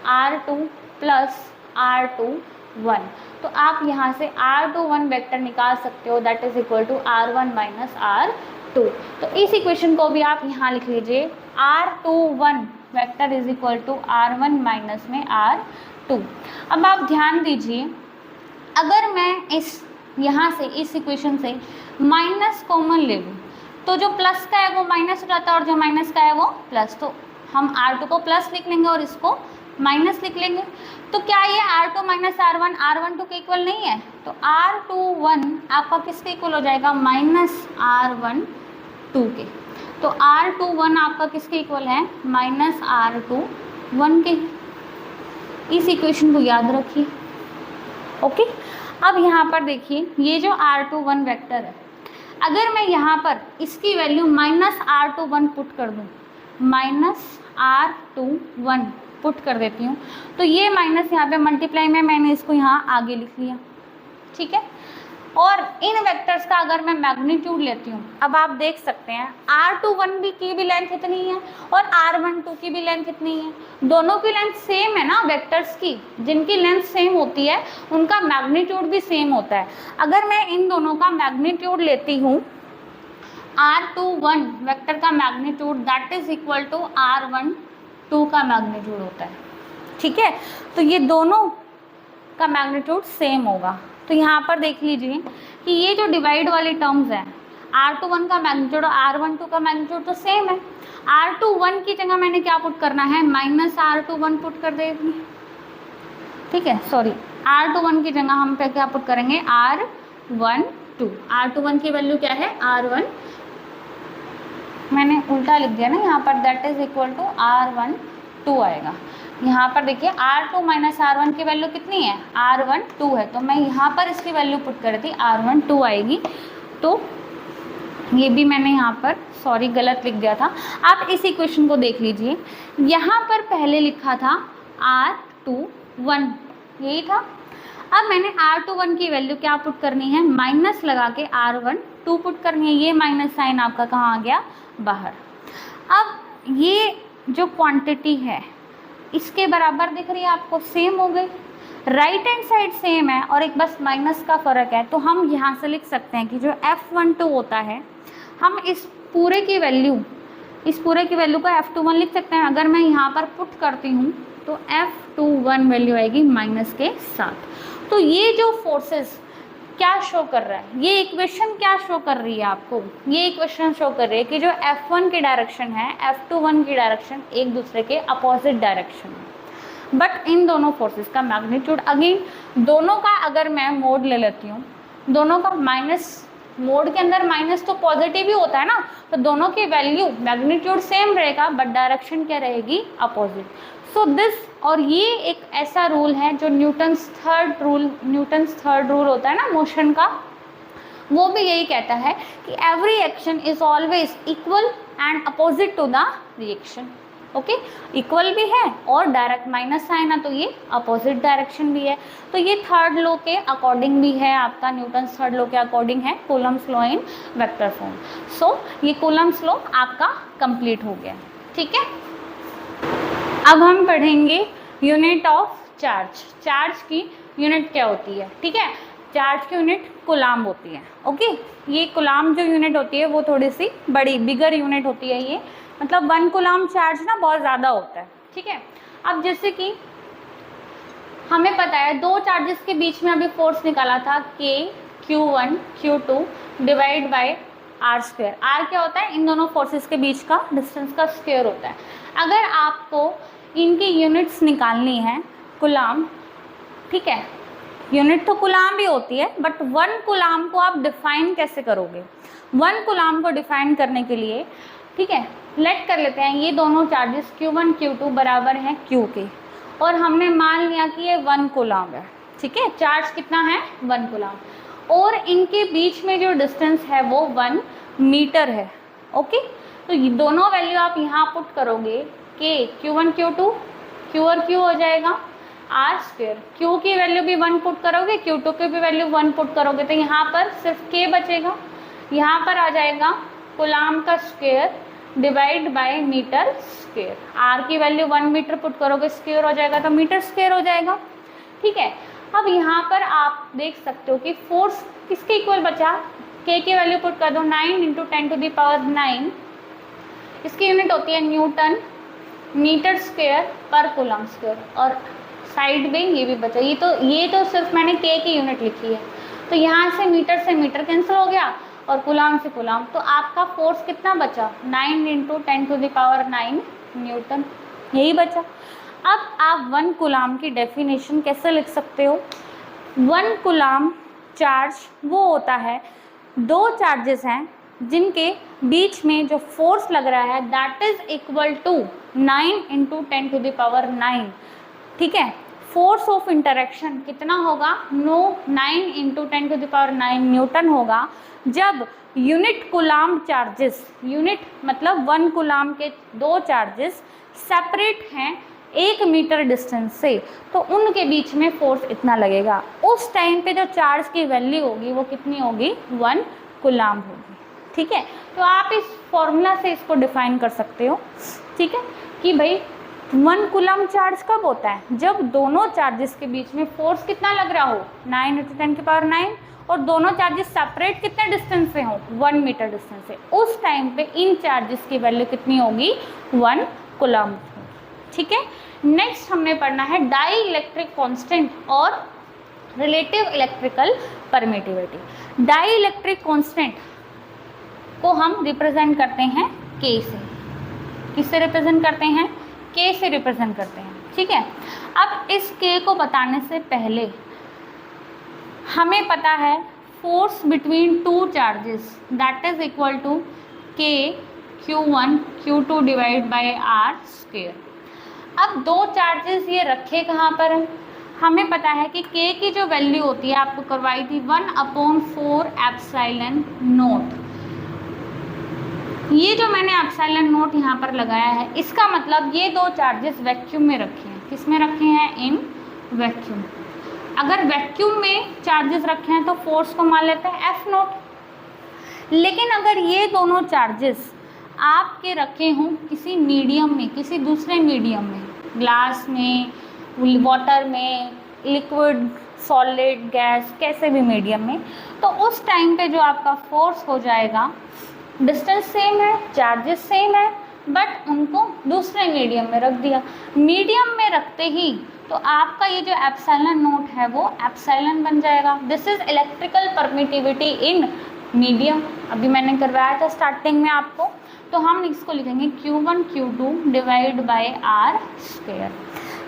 R2 plus R21। तो आप यहाँ से R21 वेक्टर निकाल सकते हो, that is equal to R1 minus R2। तो इस इक्वेशन को भी आप यहाँ लिख लीजिए, R21 vector is equal to R1 minus में R2। अब आप ध्यान दीजिए, अगर मैं इस यहाँ से इस इक्वेशन से माइनस कॉमन ले लूँ, तो जो प्लस का है वो माइनस हो जाता है और जो माइनस का है वो प्लस। तो हम R2 को प्लस लिख लेंगे और इसको माइनस लिख लेंगे। तो क्या ये R2 माइनस R1 R12 के इक्वल नहीं है? तो R21 आपका किसके इक्वल हो जाएगा, माइनस R12 के। तो R21 आपका किसके इक्वल है, माइनस R21 के। इस इक्वेशन को याद रखिए, ओके। अब यहाँ पर देखिए, ये जो R21 वेक्टर है, अगर मैं यहाँ पर इसकी वैल्यू माइनस R21 पुट कर दूँ, माइनस R21 पुट कर देती हूँ, तो ये माइनस यहाँ पे मल्टीप्लाई में मैंने इसको यहाँ आगे लिख लिया, ठीक है। और इन वेक्टर्स का अगर मैं मैग्नीट्यूड लेती हूँ, अब आप देख सकते हैं R21 की भी लेंथ इतनी है और R12 की भी लेंथ इतनी है, दोनों की लेंथ सेम है ना। वेक्टर्स की जिनकी लेंथ सेम होती है उनका मैग्नीट्यूड भी सेम होता है। अगर मैं इन दोनों का मैग्नीट्यूड लेती हूँ, R21 वेक्टर का magnitude that is equal to R12 का मैग्नीट्यूड होता है, ठीक है। तो ये दोनों का मैग्नीट्यूड सेम होगा। तो यहाँ पर देख लीजिए कि ये जो डिवाइड वाली टर्म्स हैं, R21 का मैग्नीट्यूड और R12 का मैग्नीट्यूड तो सेम है। R21 की जगह मैंने क्या पुट करना है, माइनस R21 पुट कर देंगे, ठीक है। सॉरी, R21 की जगह हम पे क्या पुट करेंगे, R12। R21 की वैल्यू क्या है, R1, मैंने उल्टा लिख दिया ना यहाँ पर, that is equal to R12 आएगा। यहाँ पर देखिए R2 माइनस R1 की वैल्यू कितनी है, R12 है, तो मैं यहाँ पर इसकी वैल्यू पुट कर दी, R12 आएगी। तो ये भी मैंने यहाँ पर सॉरी गलत लिख दिया था। आप इस इक्वेशन को देख लीजिए, यहाँ पर पहले लिखा था R21, यही था। अब मैंने R21 की वैल्यू क्या पुट करनी है, माइनस लगा के R12 पुट करनी है। ये माइनस साइन आपका कहाँ आ गया, बाहर। अब ये जो क्वांटिटी है इसके बराबर दिख रही है आपको, सेम हो गई। राइट हैंड साइड सेम है और एक बस माइनस का फ़र्क है। तो हम यहाँ से लिख सकते हैं कि जो F12 होता है, हम इस पूरे की वैल्यू को F21 लिख सकते हैं। अगर मैं यहाँ पर पुट करती हूँ तो F21 वैल्यू आएगी माइनस के साथ। तो ये जो फोर्सेस क्या शो कर रहा है, ये इक्वेशन क्या शो कर रही है आपको, ये इक्वेशन शो कर रही है कि जो F1 की डायरेक्शन है F21 की डायरेक्शन एक दूसरे के अपोजिट डायरेक्शन है। बट इन दोनों फोर्सेस का मैग्नीट्यूड, अगेन दोनों का अगर मैं मोड ले लेती हूँ, दोनों का माइनस, मोड के अंदर माइनस तो पॉजिटिव ही होता है ना, तो दोनों की वैल्यू मैग्नीट्यूड सेम रहेगा बट डायरेक्शन क्या रहेगी, अपोजिट। सो दिस, और ये एक ऐसा रूल है जो न्यूटन्स थर्ड रूल होता है ना मोशन का, वो भी यही कहता है कि every action is always equal and opposite to the reaction. Okay, equal भी है और डायरेक्ट माइनस है ना, तो ये अपोजिट डायरेक्शन भी है। तो ये थर्ड लॉ के अकॉर्डिंग भी है, आपका न्यूटन्स थर्ड लॉ के अकॉर्डिंग है, Coulomb's law in vector form. So ये कूलम्स लॉ आपका कंप्लीट हो गया, ठीक है। अब हम पढ़ेंगे यूनिट ऑफ चार्ज। चार्ज की यूनिट क्या होती है, ठीक है। चार्ज की यूनिट कूलाम होती है। ओके, ये कूलाम जो यूनिट होती है वो थोड़ी सी बड़ी बिगर यूनिट होती है ये, मतलब 1 कूलाम चार्ज ना बहुत ज़्यादा होता है, ठीक है। अब जैसे कि हमें पता है दो चार्जेस के बीच में अभी फोर्स निकाला था K Q1 Q2 divide by R square. R क्या होता है, इन दोनों फोर्सेस के बीच का डिस्टेंस का स्क्वायर होता है। अगर आपको इनकी यूनिट्स निकालनी है कूलाम, ठीक है, यूनिट तो कूलाम भी होती है बट 1 कूलाम को आप डिफाइन कैसे करोगे। 1 कूलाम को डिफाइन करने के लिए, ठीक है, लेट कर लेते हैं ये दोनों चार्जेस Q1 Q2 बराबर हैं Q के, और हमने मान लिया कि ये 1 कूलाम है, ठीक है। चार्ज कितना है, 1 कूलाम, और इनके बीच में जो डिस्टेंस है वो 1 मीटर है। ओके, तो ये दोनों वैल्यू आप यहाँ पुट करोगे, K Q1 Q2 Q और Q हो जाएगा R स्क्वायर, Q की वैल्यू भी 1 पुट करोगे, Q2 की भी वैल्यू 1 पुट करोगे, तो यहाँ पर सिर्फ K बचेगा, यहाँ पर आ जाएगा कूलाम का square divide by metre square. R की वैल्यू 1 मीटर पुट करोगे, स्क्वायर हो जाएगा तो मीटर स्क्वायर हो जाएगा, ठीक है। अब यहाँ पर आप देख सकते हो कि फोर्स किसके इक्वल बचा, K की वैल्यू पुट कर दो 9 × 10⁹, इसकी यूनिट होती है न्यूटन मीटर स्क्वायर पर कूलम स्क्वायर, और साइड में ये भी बचा, ये तो सिर्फ मैंने K की यूनिट लिखी है, तो यहाँ से मीटर कैंसिल हो गया और कूलाम से कूलाम, तो आपका फोर्स कितना बचा, 9 × 10⁹ न्यूटन, यही बचा। अब आप 1 कूलाम की डेफिनेशन कैसे लिख सकते हो, 1 कूलाम चार्ज वो होता है, दो चार्जेस हैं जिनके बीच में जो फोर्स लग रहा है दैट इज इक्वल टू 9 × 10⁹, ठीक है। फोर्स ऑफ इंटरेक्शन कितना होगा, 9 × 10⁹ न्यूटन होगा, जब यूनिट कूलाम चार्जेस, यूनिट मतलब 1 कूलाम के दो चार्जेस सेपरेट हैं 1 मीटर डिस्टेंस से, तो उनके बीच में फोर्स इतना लगेगा। उस टाइम पे जो चार्ज की वैल्यू होगी वो कितनी होगी, 1 कूलाम होगी, ठीक है। तो आप इस फॉर्मूला से इसको डिफाइन कर सकते हो, ठीक है, कि भाई 1 कूलम चार्ज कब होता है, जब दोनों चार्जेस के बीच में फोर्स कितना लग रहा हो, 9 × 10⁹, और दोनों चार्जेस सेपरेट कितने डिस्टेंस से हो, 1 मीटर डिस्टेंस से, उस टाइम पे इन चार्जेस की वैल्यू कितनी होगी, 1 कूलम, ठीक है। नेक्स्ट हमने पढ़ना है डाई इलेक्ट्रिक कांस्टेंट और relative electrical permittivity. Dielectric constant को हम रिप्रेजेंट करते हैं K से, किससे रिप्रेजेंट करते हैं, K से रिप्रेजेंट करते हैं, ठीक है। अब इस K को बताने से पहले हमें पता है force between two charges that is equal to K Q1 Q2 divide by R square. अब दो चार्जेस ये रखे कहाँ पर हैं, हमें पता है कि K की जो वैल्यू होती है आपको करवाई थी 1/4 एप्सिलॉन नॉट। ये जो मैंने एप्सिलॉन नॉट यहाँ पर लगाया है, इसका मतलब ये दो चार्जेस वैक्यूम में रखे हैं, किस में रखे हैं, इन वैक्यूम। अगर वैक्यूम में चार्जेस रखे हैं तो फोर्स को मान लेते हैं F0। लेकिन अगर ये दोनों चार्जेस आपके रखे हों किसी मीडियम में, किसी दूसरे मीडियम में, ग्लास में, वाटर में, लिक्विड, सॉलिड, गैस, कैसे भी मीडियम में, तो उस टाइम पे जो आपका फोर्स हो जाएगा, डिस्टेंस सेम है, चार्जेस सेम है, बट उनको दूसरे मीडियम में रख दिया। मीडियम में रखते ही तो आपका ये जो एप्सिलॉन नोट है वो एप्सिलॉन बन जाएगा। This is electrical permittivity in medium. अभी मैंने करवाया था स्टार्टिंग में आपको, तो हम इसको लिखेंगे Q1 Q2 divide by R square.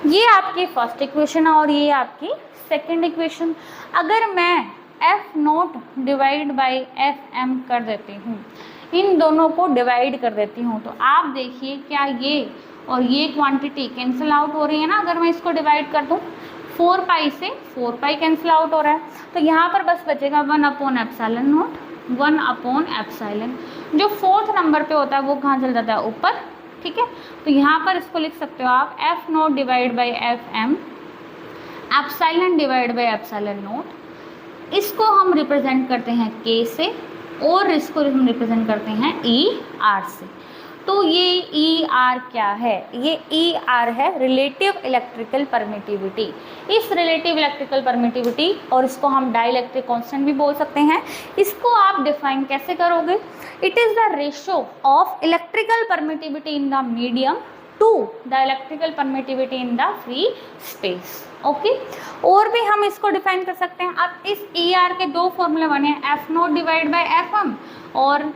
ये आपकी फर्स्ट इक्वेशन है और ये आपकी सेकेंड इक्वेशन। अगर मैं F note divide bye FM कर देती हूँ, इन दोनों को डिवाइड कर देती हूँ, तो आप देखिए क्या ये और ये क्वांटिटी कैंसिल आउट हो रही है ना। अगर मैं इसको डिवाइड कर दूँ 4 पाई से 4 पाई कैंसिल आउट हो रहा है, तो यहाँ पर बस बचेगा 1 upon epsilon note, 1 upon epsilon. जो फोर्थ नंबर पे होता है वो कहाँ चल जाता है, ऊपर। ठीक है, तो यहाँ पर इसको लिख सकते हो आप F note divide by FM, epsilon divide by epsilon note. इसको हम रिप्रेजेंट करते हैं K से और इसको हम रिप्रेजेंट करते हैं ER से। तो ये ER क्या है, ये ER है रिलेटिव इलेक्ट्रिकल परमिटिविटी। इस रिलेटिव इलेक्ट्रिकल परमिटिविटी, और इसको हम डाइलेक्ट्रिक कांस्टेंट भी बोल सकते हैं, इसको आप डिफाइन कैसे करोगे? It is the ratio of electrical permittivity in the medium to the electrical permittivity in the free space. Okay, और भी हम इसको डिफाइन कर सकते हैं। अब इस ER के दो फॉर्मूले बने हैं, F note divide by FM और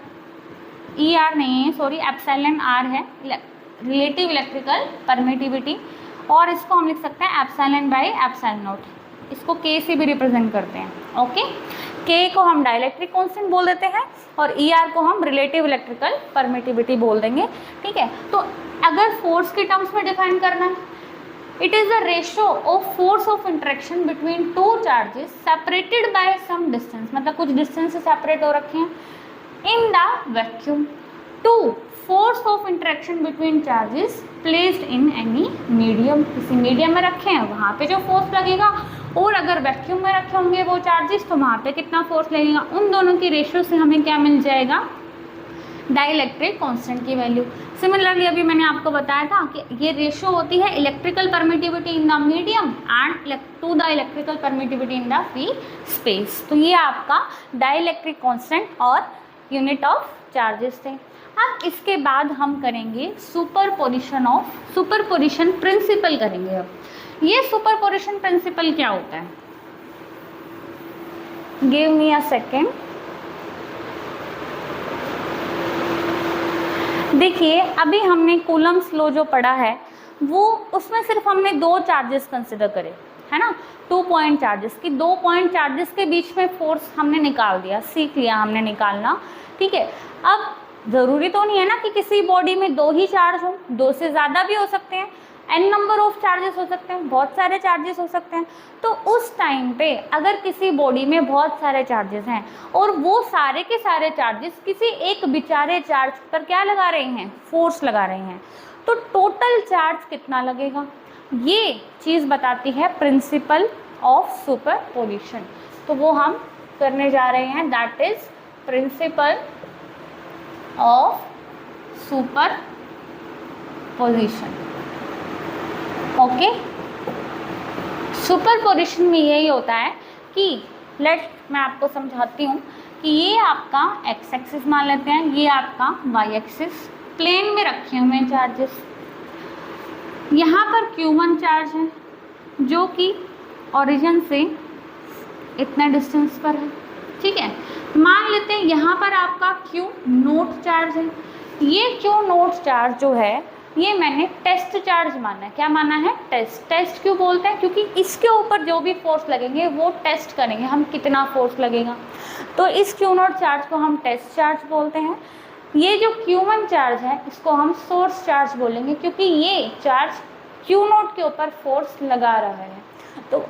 ER नहीं है, सॉरी, एप्सिलॉन R है, रिलेटिव इलेक्ट्रिकल परमिटिविटी, और इसको हम लिख सकते हैं एप्सिलॉन बाई एप्सिलॉन नोट। इसको K से भी रिप्रेजेंट करते हैं। ओके, K को हम डाइलेक्ट्रिक कांस्टेंट बोल देते हैं और ER को हम रिलेटिव इलेक्ट्रिकल परमिटिविटी बोल देंगे। ठीक है, तो अगर फोर्स के टर्म्स में डिफाइन करना है, it is the ratio of force of interaction between two charges separated by some distance, मतलब कुछ डिस्टेंस से सेपरेट हो रखे हैं, in the vacuum to force of interaction between charges placed in any medium। किसी medium में रखे हैं वहाँ पे जो फोर्स लगेगा, और अगर वैक्यूम में रखे होंगे वो चार्जेस तो वहाँ पे कितना फोर्स लगेगा, उन दोनों की रेशियो से हमें क्या मिल जाएगा, डाइलेक्ट्रिक कांस्टेंट की वैल्यू। सिमिलरली अभी मैंने आपको बताया था कि ये रेशियो होती है electrical permittivity in the medium and to the electrical permittivity in the free space. तो ये आपका डाइलेक्ट्रिक कांस्टेंट और यूनिट ऑफ चार्जेस थे। अब इसके बाद हम करेंगे सुपरपोजिशन प्रिंसिपल करेंगे। अब ये सुपरपोजिशन प्रिंसिपल क्या होता है, गिव मी अ सेकेंड। देखिए अभी हमने कूलम्स लॉ जो पढ़ा है वो, उसमें सिर्फ हमने दो चार्जेस कंसिडर करे, है ना, 2 पॉइंट चार्जेस की। 2 पॉइंट चार्जेस के बीच में फोर्स हमने निकाल दिया, सीख लिया हमने निकालना। ठीक है, अब ज़रूरी तो नहीं है ना कि किसी बॉडी में 2 ही चार्ज हों, 2 से ज़्यादा भी हो सकते हैं, n नंबर ऑफ चार्जेस हो सकते हैं, बहुत सारे चार्जेस हो सकते हैं। तो उस टाइम पे अगर किसी बॉडी में बहुत सारे चार्जेस हैं और वो सारे के सारे चार्जेस किसी एक बेचारे चार्ज पर क्या लगा रहे हैं, फोर्स लगा रहे हैं, तो टोटल चार्ज कितना लगेगा, ये चीज़ बताती है प्रिंसिपल ऑफ सुपरपोजिशन। तो वो हम करने जा रहे हैं, that is principle of superposition. Okay, superposition में यही होता है कि मैं आपको समझाती हूँ कि ये आपका एक्स एक्सिस मान लेते हैं, ये आपका वाई एक्सिस, प्लेन में रखे हुए हैं चार्जेस। यहाँ पर Q1 चार्ज है जो कि ओरिजिन से इतना डिस्टेंस पर है। ठीक है, मान लेते हैं यहाँ पर आपका Q नोट चार्ज है। ये Q नोट चार्ज जो है ये मैंने टेस्ट चार्ज माना है। क्या माना है, टेस्ट। टेस्ट क्यों बोलते हैं, क्योंकि इसके ऊपर जो भी फोर्स लगेंगे वो टेस्ट करेंगे हम कितना फोर्स लगेगा। तो इस Q नोट चार्ज को हम टेस्ट चार्ज बोलते हैं। ये जो Q1 चार्ज है इसको हम सोर्स चार्ज बोलेंगे, क्योंकि ये चार्ज Q नोट के ऊपर फोर्स लगा रहा है। तो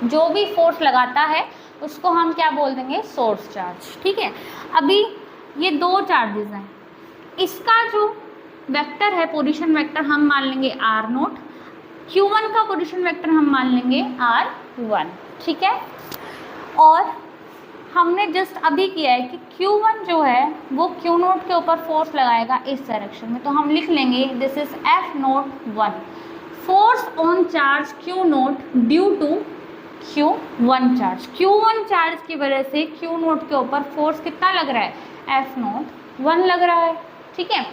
जो भी फोर्स लगाता है उसको हम क्या बोल देंगे, सोर्स चार्ज। ठीक है, अभी ये 2 चार्जेस हैं, इसका जो वेक्टर है, पोजीशन वेक्टर, हम मान लेंगे R नोट, Q1 का पोजीशन वेक्टर हम मान लेंगे R1। ठीक है, और हमने जस्ट अभी किया है कि Q1 जो है वो Q नोट के ऊपर फोर्स लगाएगा इस डायरेक्शन में, तो हम लिख लेंगे this is F naught 1, force on charge Q naught due to Q1 charge. Q1 charge की वजह से Q नोट के ऊपर फोर्स कितना लग रहा है, F नोट 1 लग रहा है। ठीक है,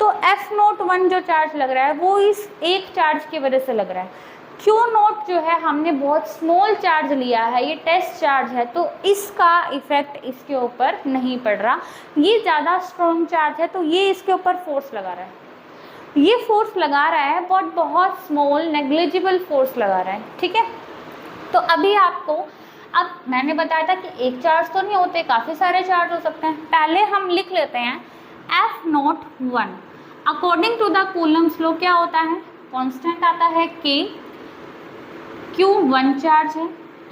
तो F0 जो चार्ज लग रहा है वो इस एक चार्ज की वजह से लग रहा है। Q0 जो है हमने बहुत स्मॉल चार्ज लिया है, ये टेस्ट चार्ज है, तो इसका इफेक्ट इसके ऊपर नहीं पड़ रहा। ये ज़्यादा स्ट्रॉन्ग चार्ज है तो ये इसके ऊपर फोर्स लगा रहा है, ये फोर्स लगा रहा है बट बहुत स्मॉल नेग्लिजिबल फोर्स लगा रहा है। ठीक है, तो अभी आपको, अब मैंने बताया था कि एक चार्ज तो नहीं होते, काफ़ी सारे चार्ज हो सकते हैं। पहले हम लिख लेते हैं F01 according to the Coulomb's law क्या होता है, कांस्टेंट आता है K, Q1 चार्ज है,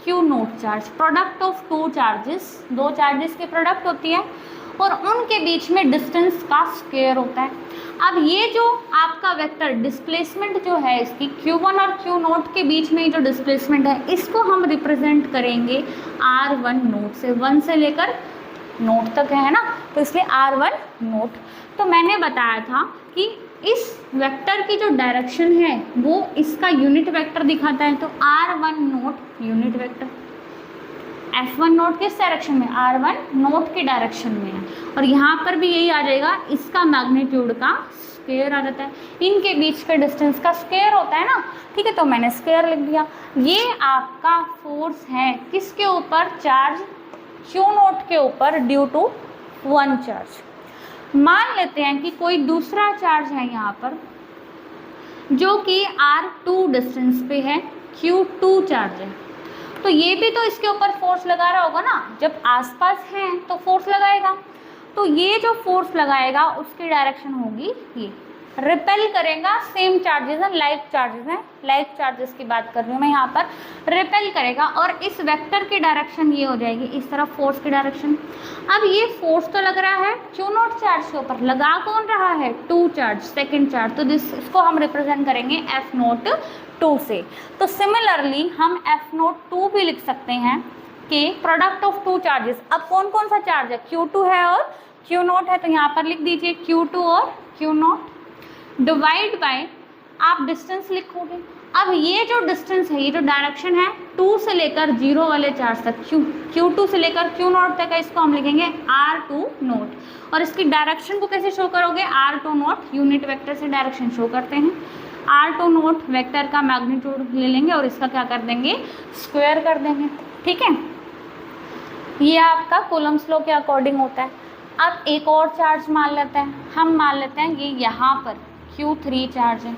Q0 charge, product of two charges, दो चार्जेस की प्रोडक्ट होती है और उनके बीच में डिस्टेंस का स्क्वायर होता है। अब ये जो आपका वेक्टर डिस्प्लेसमेंट जो है इसकी Q1 और Q0 के बीच में जो डिस्प्लेसमेंट है इसको हम रिप्रेजेंट करेंगे R1 नोट से, 1 से लेकर नोट तक है ना, तो इसलिए R1 नोट। तो मैंने बताया था कि इस वेक्टर की जो डायरेक्शन है वो इसका यूनिट वेक्टर दिखाता है, तो R1 note unit vector, F1 note किस डायरेक्शन में, R1 नोट की डायरेक्शन में है, और यहाँ पर भी यही आ जाएगा, इसका मैग्नीट्यूड का स्क्वायर आ जाता है, इनके बीच के डिस्टेंस का स्क्वायर होता है ना। ठीक है, तो मैंने स्क्वायर लिख दिया। ये आपका फोर्स है किसके ऊपर, चार्ज Q0 के ऊपर ड्यू टू 1 चार्ज। मान लेते हैं कि कोई दूसरा चार्ज है यहाँ पर जो कि R2 डिस्टेंस पे है, Q2 चार्ज है, तो ये भी तो इसके ऊपर फोर्स लगा रहा होगा ना, जब आसपास है तो फोर्स लगाएगा, तो ये जो फोर्स लगाएगा उसकी डायरेक्शन होगी ये, रिपेल करेगा, सेम चार्जेस हैं, लाइक चार्जेस हैं, लाइक चार्जेस की बात कर रही हूँ मैं यहाँ पर, रिपेल करेगा और इस वेक्टर की डायरेक्शन ये हो जाएगी इस तरफ, फोर्स की डायरेक्शन। अब ये फोर्स तो लग रहा है Q0 चार्ज के ऊपर, लगा कौन रहा है, 2 चार्ज, सेकेंड चार्ज, तो इसको हम रिप्रेजेंट करेंगे F02 से। तो सिमिलरली हम F02 भी लिख सकते हैं कि प्रोडक्ट ऑफ 2 चार्जेस। अब कौन कौन सा चार्ज है, Q2 है और Q0 है, तो यहाँ पर लिख दीजिए Q2 और Q0 डिवाइड बाय, आप डिस्टेंस लिखोगे। अब ये जो डिस्टेंस है, ये जो डायरेक्शन है 2 से लेकर 0 वाले चार्ज तक, Q2 से लेकर Q0 तक है, इसको हम लिखेंगे R2 नोट, और इसकी डायरेक्शन को कैसे शो करोगे, R2 नोट यूनिट वेक्टर से डायरेक्शन शो करते हैं। R2 नोट वेक्टर का मैग्नीट्यूड ले लेंगे और इसका क्या कर देंगे, स्क्वायर कर देंगे। ठीक है, ये आपका कूलम्स लॉ के अकॉर्डिंग होता है। अब एक और चार्ज मान लेते हैं, हम मान लेते हैं ये यहाँ पर Q3 चार्ज है,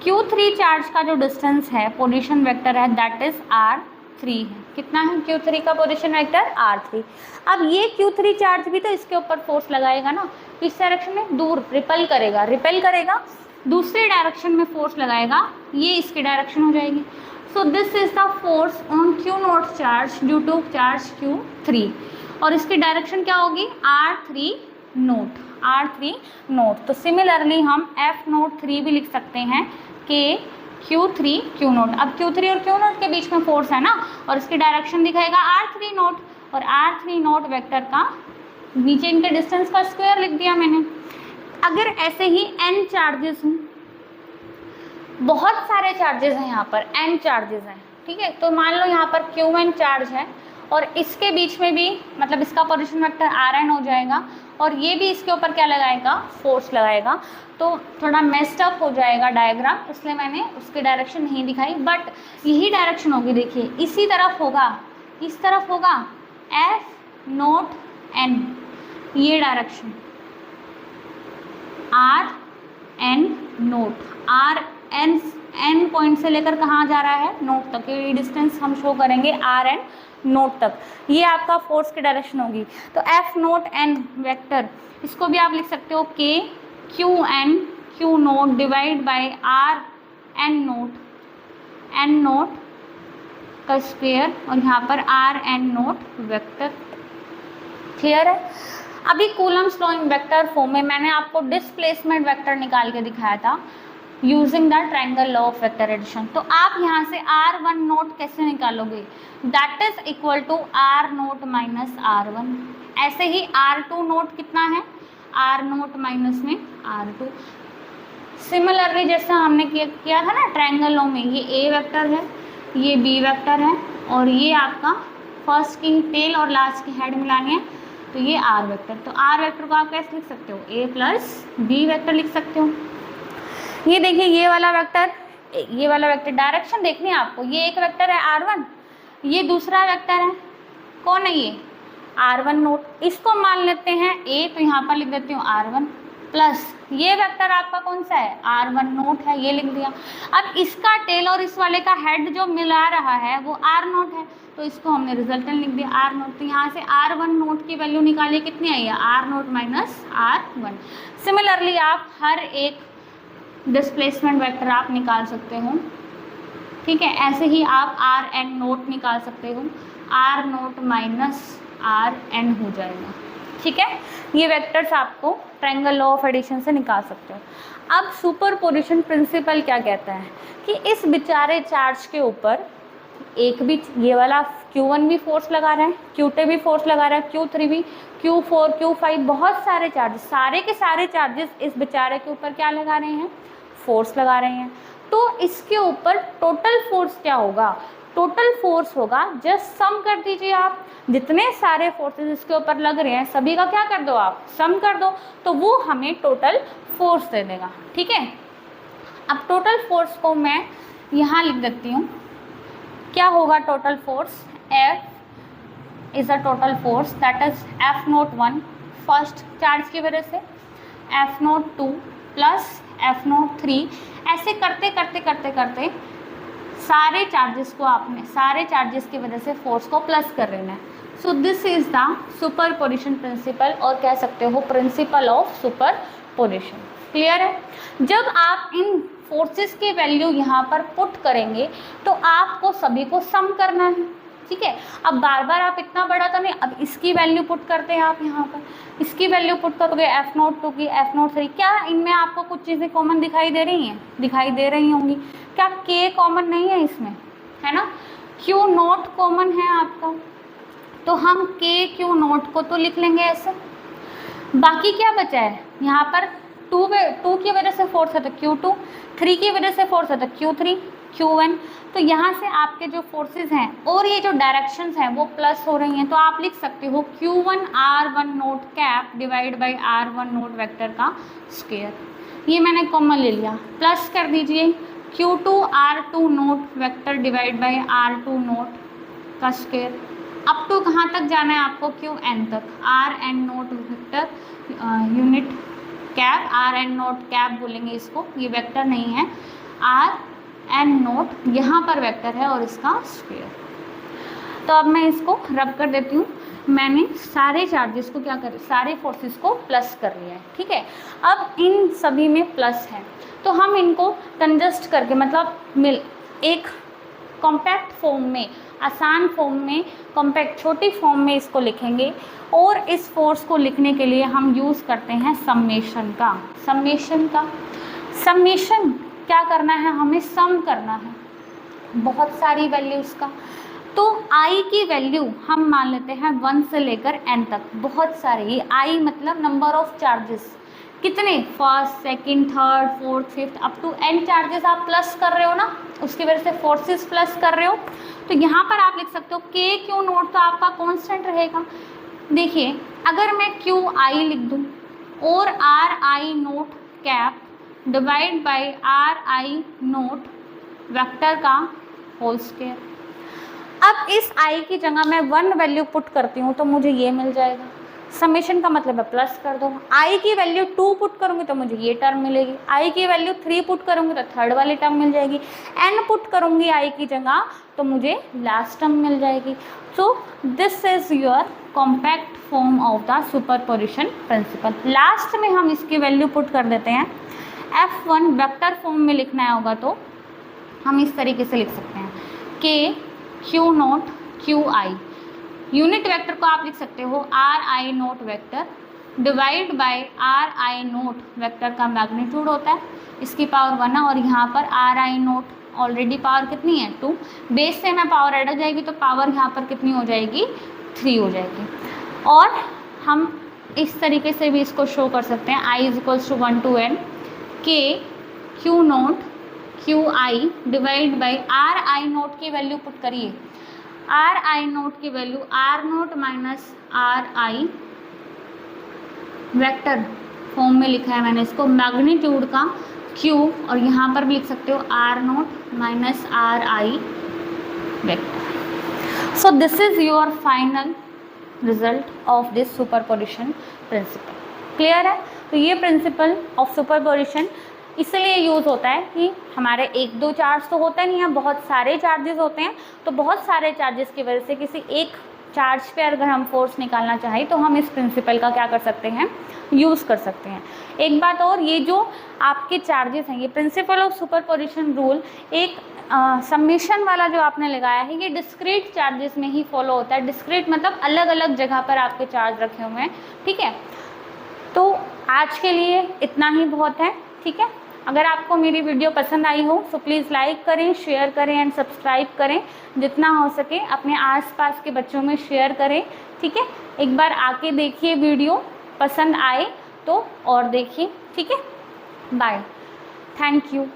Q3 चार्ज का जो डिस्टेंस है, पोजीशन वेक्टर है, दैट इज R3 है। कितना है Q3 का पोजीशन वेक्टर, R3। अब ये Q3 चार्ज भी तो इसके ऊपर फोर्स लगाएगा ना, किस डायरेक्शन में, दूर, रिपेल करेगा, रिपेल करेगा, दूसरी डायरेक्शन में फोर्स लगाएगा, ये इसकी डायरेक्शन हो जाएगी। So this is the force on Q0 charge due to charge Q3, और इसकी डायरेक्शन क्या होगी, R3 नोट, R3 नोट। तो सिमिलरली हम F03 भी लिख सकते हैं कि Q3 Q0। अब Q3 और Q0 के बीच में फोर्स है ना, और इसकी डायरेक्शन दिखाएगा R3 नोट, और R3 नोट वेक्टर का नीचे इनके डिस्टेंस का स्क्वायर लिख दिया मैंने। अगर ऐसे ही n चार्जेस हों, बहुत सारे चार्जेस हैं यहाँ पर, n चार्जेस हैं, ठीक है, तो मान लो यहाँ पर Q1 चार्ज है और इसके बीच में भी, मतलब इसका पोजीशन वेक्टर Rn हो जाएगा, और ये भी इसके ऊपर क्या लगाएगा, फोर्स लगाएगा, तो थोड़ा मेस्ड अप हो जाएगा डायग्राम, इसलिए मैंने उसकी डायरेक्शन नहीं दिखाई, बट यही डायरेक्शन होगी, देखिए इसी तरफ होगा, इस तरफ होगा F0n, ये direction Rn note, Rn point से लेकर कहाँ जा रहा है, नोट तक, ये डिस्टेंस हम शो करेंगे Rn नोट तक, ये आपका फोर्स की डायरेक्शन होगी। तो F0n वेक्टर, इसको भी आप लिख सकते हो K Q naught divide by Rn naught, n naught का स्क्वायर, और यहाँ पर Rn नोट वेक्टर। क्लियर है। अभी Coulomb's law in vector form में मैंने आपको डिस्प्लेसमेंट वेक्टर निकाल के दिखाया था using the triangle law of vector addition. तो आप यहाँ से R1 नोट कैसे निकालोगे, that is equal to R naught minus R1। ऐसे ही R2 नोट कितना है, R नोट माइनस में R2। सिमिलरली जैसा हमने किया था ना ट्रायंगल लॉ में, ये A वेक्टर है, ये B वेक्टर है, और ये आपका फर्स्ट की टेल और लास्ट की हेड मिलानी है, तो ये आर वेक्टर, तो आर वेक्टर को आप कैसे लिख सकते हो, ए प्लस बी वेक्टर लिख सकते हो। ये देखिए ये वाला वेक्टर डायरेक्शन देखनी है आपको, ये एक वेक्टर है r1, ये दूसरा वेक्टर है, कौन है ये, r1 नोट, इसको मान लेते हैं a, तो यहाँ पर लिख देती हूँ r1 प्लस ये वेक्टर आपका कौन सा है, r1 नोट है, ये लिख दिया। अब इसका टेल और इस वाले का हेड जो मिला रहा है वो r नोट है, तो इसको हमने रिजल्टेंट लिख दिया r नोट। तो यहाँ से r1 नोट की वैल्यू निकालिए, कितनी आई है, r naught minus r1। Similarly आप हर एक डिस्प्लेसमेंट वेक्टर आप निकाल सकते हो, ठीक है। ऐसे ही आप आर एन नोट निकाल सकते हो, R naught minus R N हो जाएगा, ठीक है। ये वेक्टर्स आपको ट्रायंगल लॉ ऑफ एडिशन से निकाल सकते हो। अब सुपरपोजिशन प्रिंसिपल क्या कहता है कि इस बेचारे चार्ज के ऊपर एक भी, ये वाला Q1 भी फोर्स लगा रहा है, Q2 भी फोर्स लगा रहा है, Q3 भी, Q4 Q5 बहुत सारे चार्जेस, सारे के सारे चार्जेस इस बेचारे के ऊपर क्या लगा रहे हैं, फोर्स लगा रहे हैं। तो इसके ऊपर टोटल फोर्स क्या होगा, टोटल फोर्स होगा, जस्ट सम कर दीजिए आप, जितने सारे फोर्सेस इसके ऊपर लग रहे हैं सभी का क्या कर दो आप, सम कर दो, तो वो हमें टोटल फोर्स दे देगा, ठीक है। अब टोटल फोर्स को मैं यहाँ लिख देती हूँ, क्या होगा total force, F is a total force that is F naught 1 first charge की वजह से, F note 2 plus F note 3, ऐसे करते करते करते करते सारे चार्जेस को आपने, सारे चार्जेस की वजह से फोर्स को प्लस कर लेना है। सो this is the superposition principle, और कह सकते हो प्रिंसिपल ऑफ सुपरपोजिशन। क्लियर है। जब आप इन फोर्सेस की वैल्यू यहाँ पर पुट करेंगे तो आपको सभी को सम करना है, ठीक है। अब बार बार आप इतना बड़ा तो नहीं, अब इसकी वैल्यू पुट करते हैं आप यहाँ पर, इसकी वैल्यू पुट करोगे F नोट 2 की, F नोट 3, क्या इनमें आपको कुछ चीज़ें कॉमन दिखाई दे रही हैं, दिखाई दे रही होंगी, क्या K कॉमन नहीं है इसमें, है ना, Q नोट कॉमन है आपका, तो हम K Q नोट को तो लिख लेंगे ऐसे। बाकी क्या बचा है यहाँ पर, 2 की वजह से फोर्स है तो Q2, 3 की वजह से फोर्स है तो Q3 Q1, तो यहाँ से आपके जो फोर्सेस हैं और ये जो डायरेक्शंस हैं वो प्लस हो रही हैं, तो आप लिख सकते हो Q1 R1 note cap divide by R1 note vector का स्क्वायर, ये मैंने कॉमन ले लिया, प्लस कर दीजिए Q2 R2 note vector divide by R2 note का स्क्वायर। अप टू कहाँ तक जाना है आपको, Qn तक, Rn naught vector unit cap, Rn note cap बोलेंगे इसको, ये वेक्टर नहीं है, Rn नोट यहाँ पर वेक्टर है और इसका स्क्वायर। तो अब मैं इसको रब कर देती हूँ, मैंने सारे चार्जेस को क्या कर, सारे फोर्सेस को प्लस कर लिया है, ठीक है। अब इन सभी में प्लस है तो हम इनको कंजस्ट करके, मतलब एक कॉम्पैक्ट फॉर्म में, आसान फॉर्म में, कॉम्पैक्ट छोटी फॉर्म में इसको लिखेंगे, और इस फोर्स को लिखने के लिए हम यूज़ करते हैं समेशन का। समेशन क्या करना है, हमें सम करना है बहुत सारी वैल्यूज़ का, तो i की वैल्यू हम मान लेते हैं 1 से लेकर n तक, बहुत सारे, ये i मतलब नंबर ऑफ चार्जेस, कितने, first second third fourth fifth up to n charges आप प्लस कर रहे हो ना, उसकी वजह से फोर्सेस प्लस कर रहे हो, तो यहाँ पर आप लिख सकते हो K Q नोट तो आपका कांस्टेंट रहेगा। देखिए अगर मैं QI लिख दूँ और RI note cap divide by RI note vector का होल स्क्वायर, अब इस I की जगह मैं 1 वैल्यू पुट करती हूँ तो मुझे ये मिल जाएगा, समेशन का मतलब है प्लस कर दो, I की वैल्यू 2 पुट करूँगी तो मुझे ये टर्म मिलेगी, I की वैल्यू 3 पुट करूँगी तो थर्ड वाली टर्म मिल जाएगी, n पुट करूँगी I की जगह तो मुझे लास्ट टर्म मिल जाएगी। So this is your compact form of the superposition principle. Last में हम इसकी वैल्यू पुट कर देते हैं, F1 वेक्टर फॉर्म में लिखना है होगा तो हम इस तरीके से लिख सकते हैं, K Q naught QI, unit vector को आप लिख सकते हो RI note vector divide bye RI note vector का मैग्नीट्यूड होता है, इसकी पावर 1 है, और यहाँ पर RI नोट ऑलरेडी पावर कितनी है 2, बेस से मैं पावर ऐड हो जाएगी तो पावर यहाँ पर कितनी हो जाएगी 3 हो जाएगी। और हम इस तरीके से भी इसको शो कर सकते हैं, I is equals to 1 to n K Q naught QI divide by RI naught की वैल्यू पुट करिए, RI नोट की value R naught minus RI vector form में लिखा है मैंने इसको, मैग्नीट्यूड का Q, और यहाँ पर भी लिख सकते हो R0 minus RI vector. So this is your final result of this superposition principle. Clear है? तो ये प्रिंसिपल ऑफ सुपरपोजिशन इसलिए यूज़ होता है कि हमारे एक दो चार्ज तो होते नहीं हैं, बहुत सारे चार्जेस होते हैं। तो बहुत सारे चार्जेस की वजह से किसी एक चार्ज पे अगर हम फोर्स निकालना चाहें तो हम इस प्रिंसिपल का क्या कर सकते हैं, यूज़ कर सकते हैं। एक बात और, ये जो आपके चार्जेस हैं, ये प्रिंसिपल ऑफ सुपरपोजिशन रूल एक समेशन वाला जो आपने लगाया है, ये डिस्क्रीट चार्जेस में ही फॉलो होता है। डिस्क्रीट मतलब अलग अलग जगह पर आपके चार्ज रखे हुए हैं, ठीक है। तो आज के लिए इतना ही बहुत है, ठीक है। अगर आपको मेरी वीडियो पसंद आई हो तो प्लीज़ लाइक करें, शेयर करें एंड सब्सक्राइब करें। जितना हो सके अपने आसपास के बच्चों में शेयर करें, ठीक है। एक बार आके देखिए वीडियो, पसंद आए तो और देखिए, ठीक है। Bye, thank you.